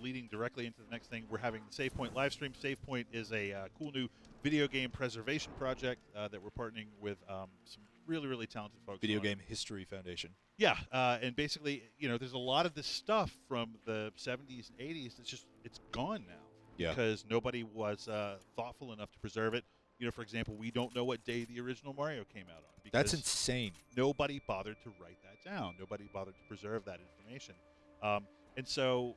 leading directly into the next thing, we're having the Save Point live stream. Save Point is a cool new video game preservation project that we're partnering with some really, really talented folks. Video on. Game History Foundation. Yeah, and basically, there's a lot of this stuff from the 70s and 80s it's gone now. Yeah. Because nobody was thoughtful enough to preserve it. For example, we don't know what day the original Mario came out on. That's because insane. nobody bothered to write that down. Nobody bothered to preserve that information. And so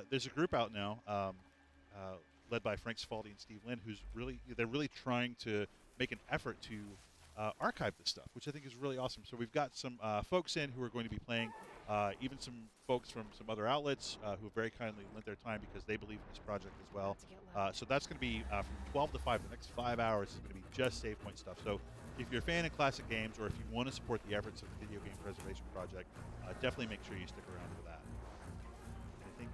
there's a group out now led by Frank Cifaldi and Steve Lynn they're really trying to make an effort to archive this stuff, which I think is really awesome. So we've got some folks in who are going to be playing, even some folks from some other outlets who have very kindly lent their time because they believe in this project as well. So that's going to be from 12 to 5. The next 5 hours is going to be just Save Point stuff. So if you're a fan of classic games, or if you want to support the efforts of the Video Game Preservation Project, definitely make sure you stick around for that. I think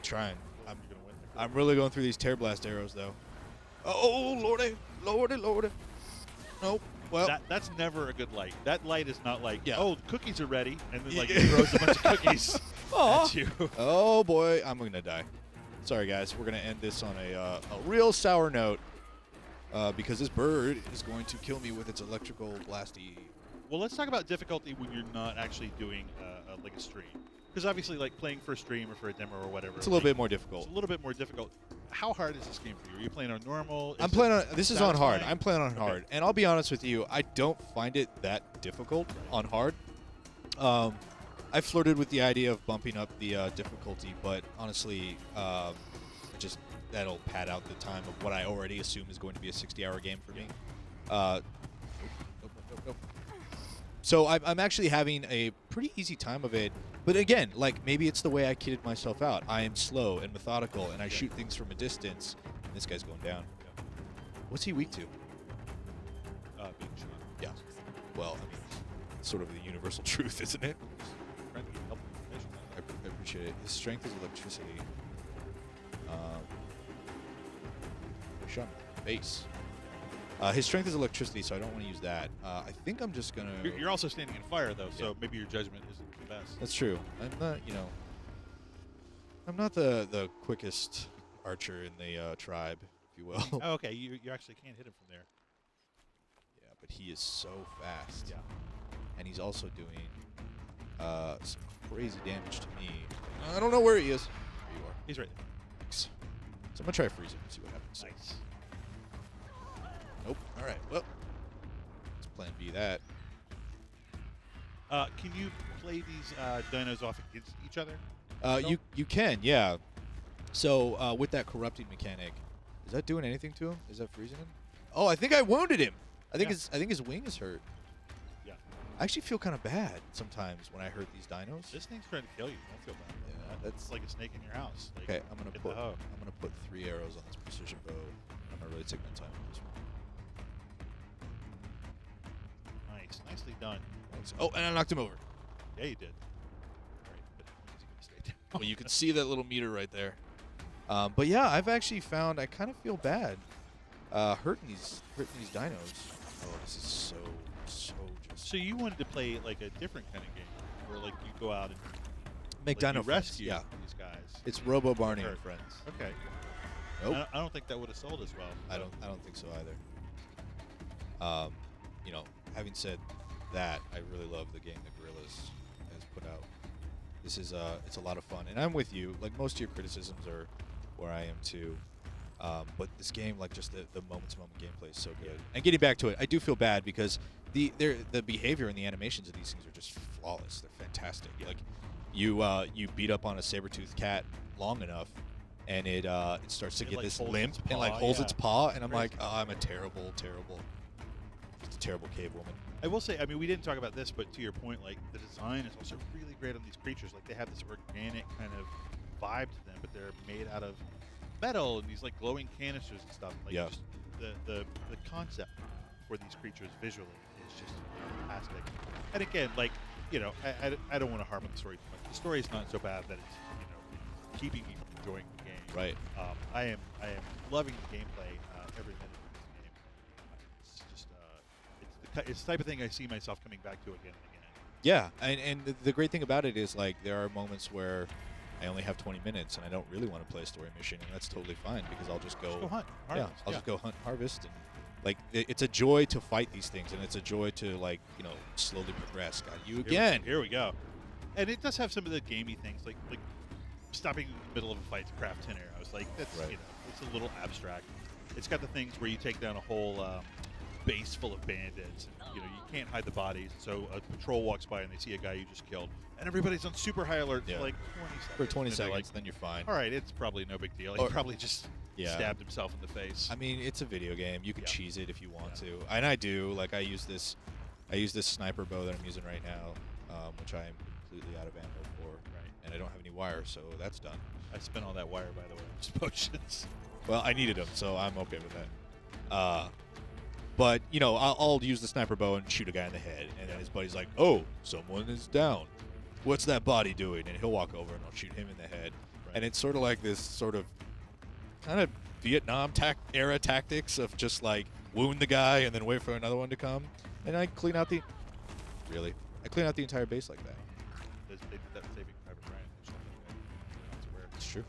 Trying. you're going to win. I I'm really going through these tear blast arrows though. Oh lordy, lordy, lordy. Nope. Well, That's never a good light. That light is not like, Yeah. oh, the cookies are ready, and then like it throws a bunch of cookies at you. oh boy, I'm gonna die. Sorry guys, we're gonna end this on a real sour note because this bird is going to kill me with its electrical blasty. Well, let's talk about difficulty when you're not actually doing like a stream. Because obviously, like playing for a stream or for a demo or whatever, It's a little bit more difficult. It's a little bit more difficult. How hard is this game for you? Are you playing on normal? I'm playing on. This is on hard. satisfying? I'm playing on hard, and I'll be honest with you. I don't find it that difficult on hard. I flirted with the idea of bumping up the difficulty, but honestly, just that'll pad out the time of what I already assume is going to be a 60-hour game for me. Nope. So I'm actually having a pretty easy time of it. But again, like maybe it's the way I kidded myself out. I am slow and methodical, and I shoot things from a distance. And this guy's going down. What's he weak to? Being shot. Yeah. Well, I mean, it's sort of the universal truth, isn't it? Trying to get helpful information. I appreciate it. His strength is electricity. Shot him in the face. His strength is electricity, so I don't want to use that. I think I'm just gonna. You're also standing in fire, though, so Yeah. maybe your judgment isn't the best. That's true. I'm not, I'm not the quickest archer in the tribe, if you will. Oh, okay, you actually can't hit him from there. Yeah, but he is so fast. Yeah. And he's also doing some crazy damage to me. I don't know where he is. There you are. He's right there. Thanks. So I'm gonna try to freeze him and see what happens. Nice. Nope. All right. Well, let's plan B that. Can you play these dinos off against each other? You can, yeah. So with that corrupting mechanic, is that doing anything to him? Is that freezing him? Oh, I think I wounded him. I think his wing is hurt. Yeah. I actually feel kind of bad sometimes when I hurt these dinos. This thing's trying to kill you. Don't feel bad. Yeah, That's that's like a snake in your house. Like, okay. I'm get the hoe. gonna put 3 arrows on this precision bow. I'm gonna really take my time with this one. Nice. Nicely done. Thanks. Oh, and I knocked him over. Yeah, you did. All right, but when is he going to stay down? Well, you can see that little meter right there. But yeah, I've actually found I kind of feel bad hurting these dinos. Oh, this is so just So you wanted to play like a different kind of game, where like you go out and make like, dino you friends. rescue Yeah, these guys. it's Robo Barney and Hurt. friends. Okay. Nope. I don't think that would have sold as well. I don't think so either. Having said that, I really love the game that Guerrillas has put out. This is it's a lot of fun, and I'm with you. Like most of your criticisms are where I am too. But this game, like just the moment-to-moment gameplay is so good. And getting back to it, I do feel bad because the behavior and the animations of these things are just flawless. They're fantastic. Like you beat up on a saber-toothed cat long enough, and it starts to It, get like, this holds limp its and like paw, holds yeah. its paw, and I'm Crazy. like, oh, I'm a terrible, just a terrible cave woman. I will say, I mean, we didn't talk about this, but to your point, like the design is also really great on these creatures. Like they have this organic kind of vibe to them, but they're made out of metal and these like glowing canisters and stuff. Like Yeah. just the concept for these creatures visually is just fantastic. And again, like I don't want to harp on the story too much. The story is not so bad that it's keeping me from enjoying the game. Right. I am loving the gameplay every minute of this game. It's just it's the type of thing I see myself coming back to again and again. Yeah, and the great thing about it is like there are moments where I only have 20 minutes and I don't really want to play a story mission, and that's totally fine because I'll just go hunt. Yeah, Harvest, I'll just go hunt, harvest, and like it's a joy to fight these things, and it's a joy to like slowly progress. Got you again. Here we go. And it does have some of the gamey things, like stopping in the middle of a fight to craft 10 arrows. Like that's Right. it's a little abstract. It's got the things where you take down a whole base full of bandits. And, you can't hide the bodies. So a patrol walks by and they see a guy you just killed, and everybody's on super high alert Yeah. for like 20 seconds. For 20 And they're seconds, like, then you're fine. all right, it's probably no big deal. He Or- probably just Yeah. stabbed himself in the face. I mean, it's a video game. You can Yeah. cheese it if you want Yeah. to, and I do. Like I use this sniper bow that I'm using right now, which I am completely out of ammo for, Right. and I don't have any wire, so that's done. I spent all that wire, by the way, on those potions. Well, I needed them, so I'm okay with that. But I'll use the sniper bow and shoot a guy in the head, and then his buddy's like, "Oh, someone is down. What's that body doing?" And he'll walk over and I'll shoot him in the head. Right. And it's sort of like this sort of kind of Vietnam era tactics of just like wound the guy and then wait for another one to come, and I clean out the entire base like that. They did that with Saving Private Ryan. They shot that guy. That's where. It's true.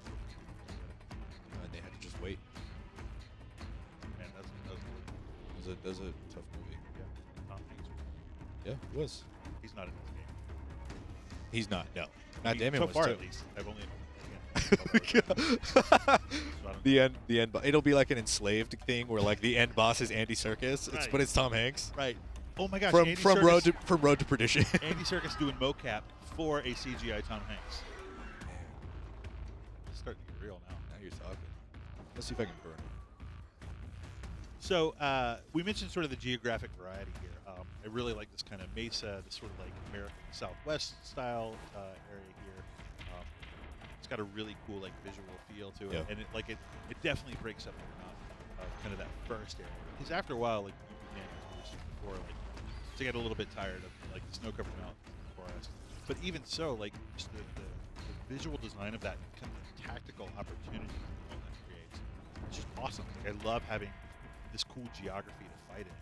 And they had to just wait. Man, That was a tough movie. yeah. Tom Hanks. Yeah, it was. He's not in this game. He's not. No. Matt Damon so was far, too. at least. I've only. The end. It'll be like an enslaved thing where like the end boss is Andy Serkis, Right. but it's Tom Hanks. Right. Oh my gosh. From Andy from Serkis, Road to Perdition. Andy Serkis doing mocap for a CGI Tom Hanks. It's starting to get real now. Now you're talking. Let's see if I can burn it. So we mentioned sort of the geographic variety here. I really like this kind of mesa, this sort of like American Southwest style area here. It's got a really cool like visual feel to it, Yeah. and it definitely breaks up the monotony of kind of that first area. Because after a while, like you began as we mentioned before, like to get a little bit tired of like the snow-covered mountains and the forest. But even so, like just the visual design of that kind of tactical opportunity that creates, it's just awesome. Like, I love having this cool geography to fight in.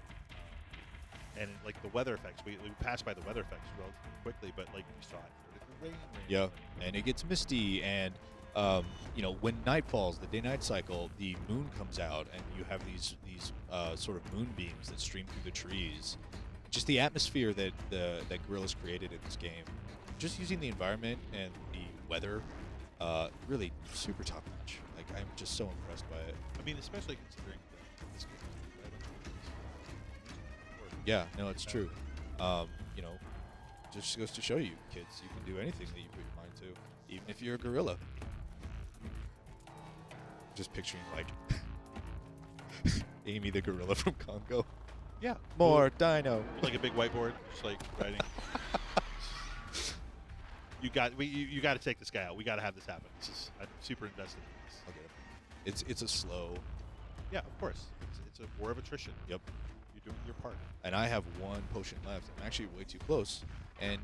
And like the weather effects, we passed by the weather effects relatively quickly, but like you saw it, the rain. Yeah, and it gets misty, and when night falls, the day-night cycle, the moon comes out, and you have these sort of moonbeams that stream through the trees. Just the atmosphere that that Guerrilla's created in this game, just using the environment and the weather, really super top notch. Like I'm just so impressed by it. I mean, especially considering that this game is right on the Yeah, no, it's true. Just goes to show you, kids, you can do anything that you put your mind to, even if you're a gorilla. Just picturing like Amy the gorilla from Congo. Yeah, More dino. like a big whiteboard, just like writing. You got to take this guy out. We got to have this happen. I'm super invested in this. Okay. It's a slow. Yeah, of course. It's a war of attrition. Yep. You're doing your part. And I have one potion left. I'm actually way too close, and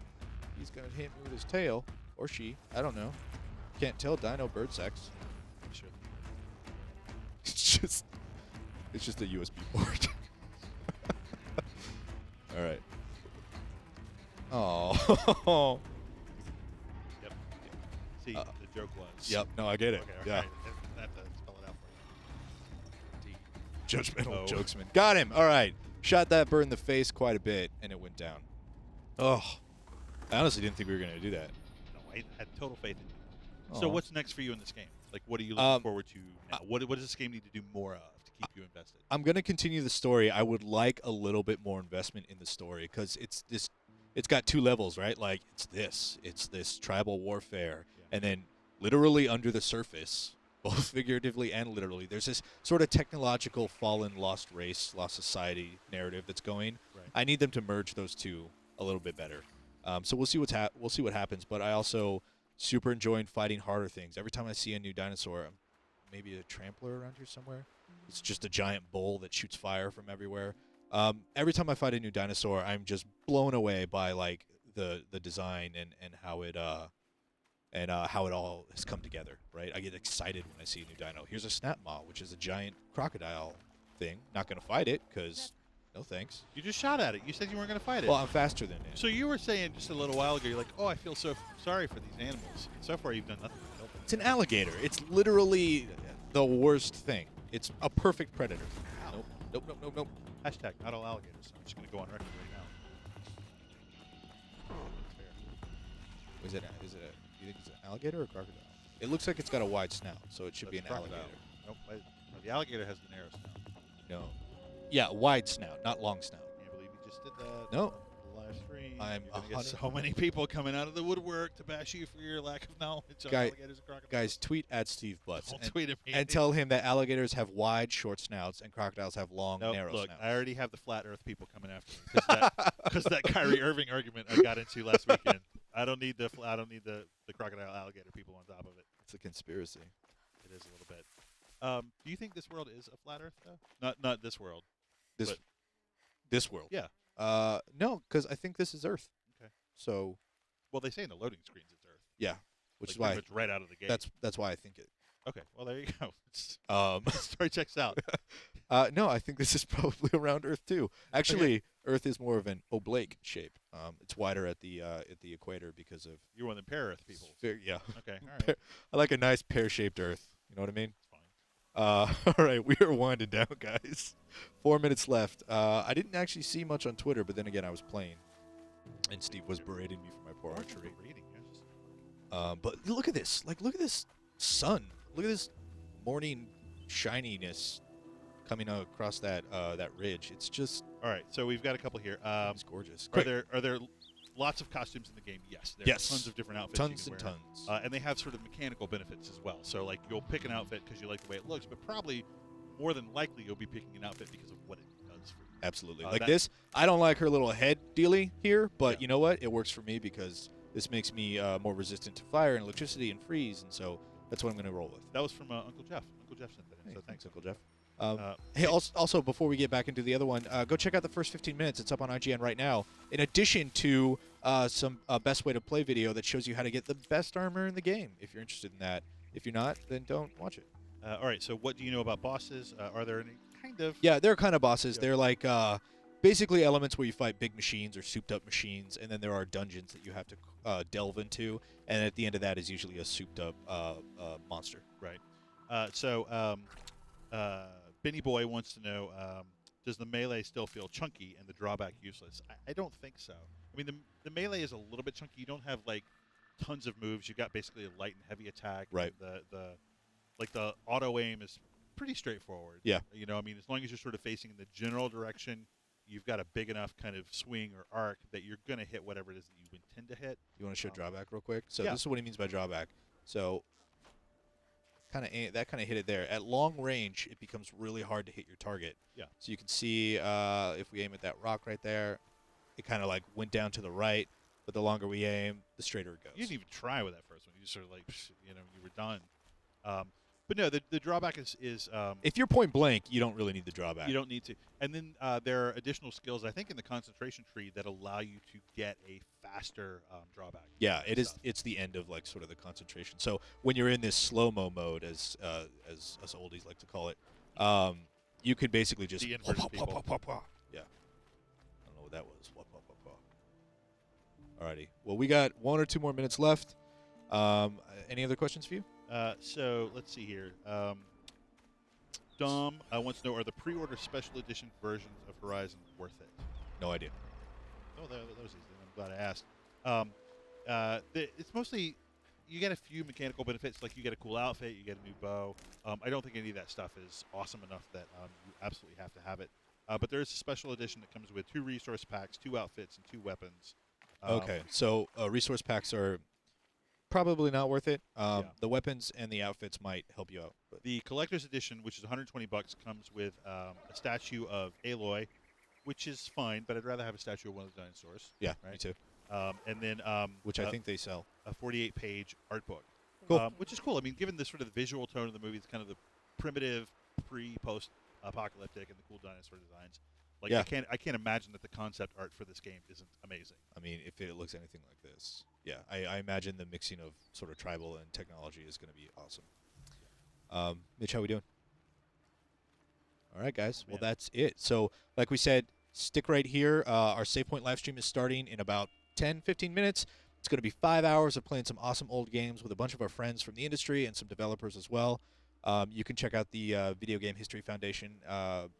he's gonna hit me with his tail, or she. I don't know. Can't tell. Dino bird sex. Sure. It's just a USB port. All right. Oh. Yep. See, the joke was. Yep. No, I get it. Okay, Yeah. okay. I have to spell it out for you. D. Judgmental Oh. jokesman. Got him. All right. Shot that bird in the face quite a bit, and it went down. Oh. I honestly didn't think we were going to do that. No, I had total faith in you. So Aw. what's next for you in this game? Like, what are you looking forward to now? What does this game need to do more of to keep you invested? I'm going to continue the story. I would like a little bit more investment in the story because it's got two levels, right? Like it's this tribal warfare, Yeah. and then literally under the surface, both figuratively and literally, there's this sort of technological fallen lost race, lost society narrative that's going. Right. I need them to merge those two a little bit better. So we'll see what happens. But I also super enjoying fighting harder things. Every time I see a new dinosaur, maybe a trampler around here somewhere. It's just a giant bull that shoots fire from everywhere. Every time I fight a new dinosaur, I'm just blown away by like the design and how it how it all has come together. Right, I get excited when I see a new dino. Here's a Snapmaw, which is a giant crocodile thing. Not gonna fight it because no thanks. You just shot at it. You said you weren't going to fight it. Well, I'm faster than it. So you were saying just a little while ago, you're like, oh, I feel so sorry for these animals. So far, you've done nothing to help them. It's an alligator. It's literally the worst thing. It's a perfect predator. Ow. Nope. Hashtag not all alligators. So I'm just going to go on record right now. That's fair. Is it you think it's an alligator or crocodile? It looks like it's got a wide snout, so it should be an That's crocodile. alligator. Nope. The alligator has the narrow snout. No. Yeah, wide snout, not long snout. Can't believe you just did that. No. On the live stream. I'm You're gonna get 100 so many people coming out of the woodwork to bash you for your lack of knowledge on Guy- alligators and crocodiles. Guys, tweet at Steve Butts Don't and, tweet at me. and tell him that alligators have wide, short snouts and crocodiles have long, Nope, narrow look, snouts. I already have the flat Earth people coming after me because that Kyrie Irving argument I got into last weekend. I don't need the crocodile alligator people on top of it. It's a conspiracy. It is a little bit. Do you think this world is a flat Earth though? Not this world. This world. Yeah. No, because I think this is Earth. Okay. So Well, they say in the loading screens it's Earth. yeah, which Like, is why pretty much right out of the gate. that's why I think it. Okay, well there you go. Um, Story checks out. no, I think this is probably around Earth too. Actually, Earth is more of an oblate shape. It's wider at the equator because of You're one of the pair Earth people. yeah. Okay, all right. I like a nice pear-shaped Earth. You know what I mean? It's fine. All right, we are winding down, guys. 4 minutes left. I didn't actually see much on Twitter, but then again, I was playing, and Steve was berating me for my poor archery. Rating, yes. But look at this. Like, look at this sun. Look at this morning shininess coming across that ridge. It's just All right, so we've got a couple here. it's gorgeous. Are there lots of costumes in the game? Yes. There are tons of different outfits. Tons you and can wear. tons. And they have sort of mechanical benefits as well. So like you'll pick an outfit because you like the way it looks, but probably more than likely you'll be picking an outfit because of what it does for you. Absolutely. Like this, I don't like her little head dealy here, but Yeah. you know what? It works for me because this makes me more resistant to fire and electricity and freeze, and so that's what I'm going to roll with. That was from Uncle Jeff. Uncle Jeff sent that in, Hey, so thanks. Uncle Jeff. Uh, Hey, also, before we get back into the other one, go check out the first 15 minutes. It's up on IGN right now. In addition to some best way to play video that shows you how to get the best armor in the game. If you're interested in that, if you're not, then don't watch it. All right, so what do you know about bosses? Are there any kind of... Yeah, they're kind of bosses. Yep. They're like basically elements where you fight big machines or souped-up machines, and then there are dungeons that you have to delve into, and at the end of that is usually a souped-up monster. Right. Benny Boy wants to know, does the melee still feel chunky and the drawback useless? I don't think so. I mean, the melee is a little bit chunky. You don't have, like, tons of moves. You've got basically a light and heavy attack. Right. The auto aim is pretty straightforward. Yeah. You know, I mean, as long as you're sort of facing in the general direction, you've got a big enough kind of swing or arc that you're going to hit whatever it is that you intend to hit. You want to show drawback real quick? So Yeah. this is what he means by drawback. So that kind of hit it there. At long range, it becomes really hard to hit your target. Yeah. So you can see if we aim at that rock right there, it kind of like went down to the right, but the longer we aim, the straighter it goes. You didn't even try with that first one. You just sort of like, you know, you were done. But no, the drawback is If you're point blank, you don't really need the drawback. you don't need to. And then there are additional skills, I think, in the concentration tree that allow you to get a faster drawback. Yeah, it is. stuff. It's the end of like sort of the concentration. So when you're in this slow-mo mode, as us oldies like to call it, you could basically just The inverted people. Yeah, I don't know what that was. Alrighty. Well, we got 1 or 2 more minutes left. Any other questions for you? So let's see here. Dom wants to know, are the pre-order special edition versions of Horizon worth it? No idea. Oh, that was easy. I'm glad I asked. It's mostly you get a few mechanical benefits, like you get a cool outfit, you get a new bow. I don't think any of that stuff is awesome enough that you absolutely have to have it. But there is a special edition that comes with 2 resource packs, 2 outfits, and 2 weapons. Okay, so resource packs are probably not worth it. Yeah. The weapons and the outfits might help you out. But The collector's edition, which is $120, comes with a statue of Aloy, which is fine, but I'd rather have a statue of one of the dinosaurs. yeah, Right. me too. And then Which I think they sell. a 48-page art book. Cool. Which is cool. I mean, given the sort of the visual tone of the movie, it's kind of the primitive, post-apocalyptic, and the cool dinosaur designs. Like Yeah. I can't imagine that the concept art for this game isn't amazing. I mean, if it looks anything like this, yeah, I imagine the mixing of sort of tribal and technology is going to be awesome. Mitch, how we doing? All right, guys. Well, Man. that's it. So, like we said, stick right here. Our Save Point live stream is starting in about 10, 15 minutes. It's going to be 5 hours of playing some awesome old games with a bunch of our friends from the industry and some developers as well. You can check out the Video Game History Foundation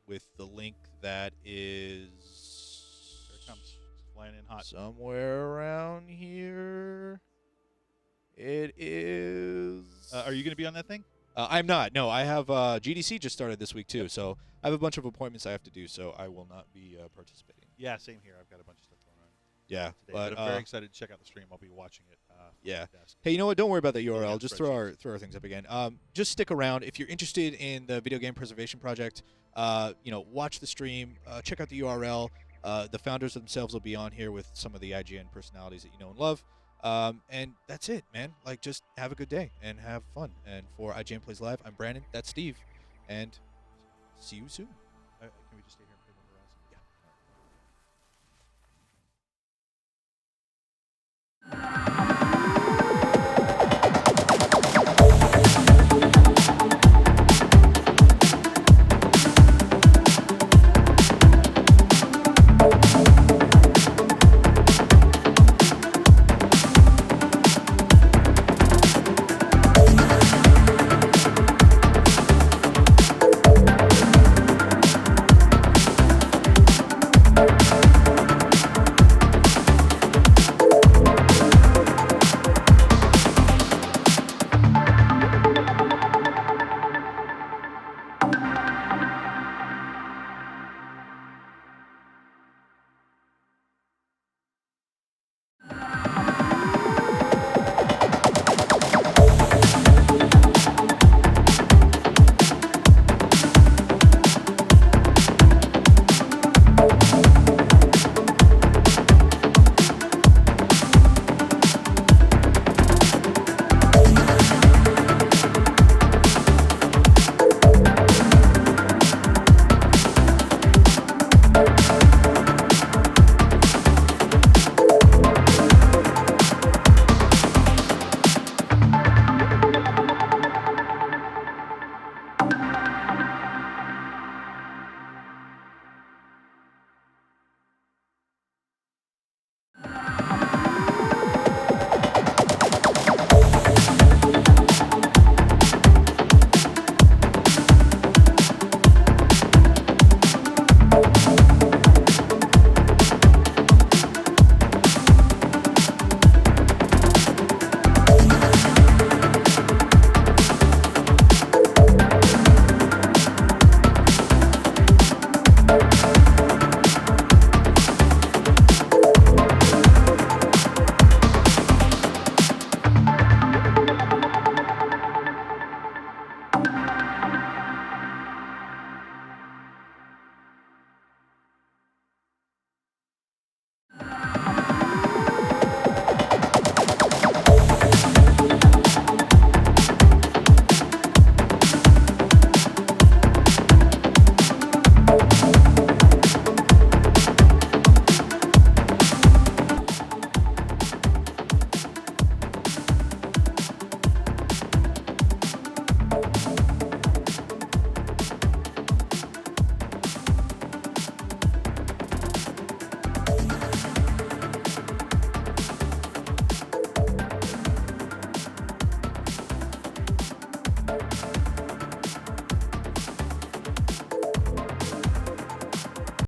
with the link that is Here it comes. It's flying in hot. somewhere around here. It is. Are you going to be on that thing? I'm not. No, I have GDC just started this week too, so I have a bunch of appointments I have to do, so I will not be participating. Yeah, same here. I've got a bunch of stuff going on Yeah, today, but I'm very excited to check out the stream. I'll be watching it. From yeah. my desk. Hey, you know what? Don't worry about that Yeah, URL. Just throw our things up again. Just stick around if you're interested in the Video Game Preservation Project. Watch the stream. Check out the URL. The founders themselves will be on here with some of the IGN personalities that you know and love. And that's it, man. Like, just have a good day and have fun. And for IGN Plays Live, I'm Brandon. That's Steve. And see you soon. Can we just stay here and play one more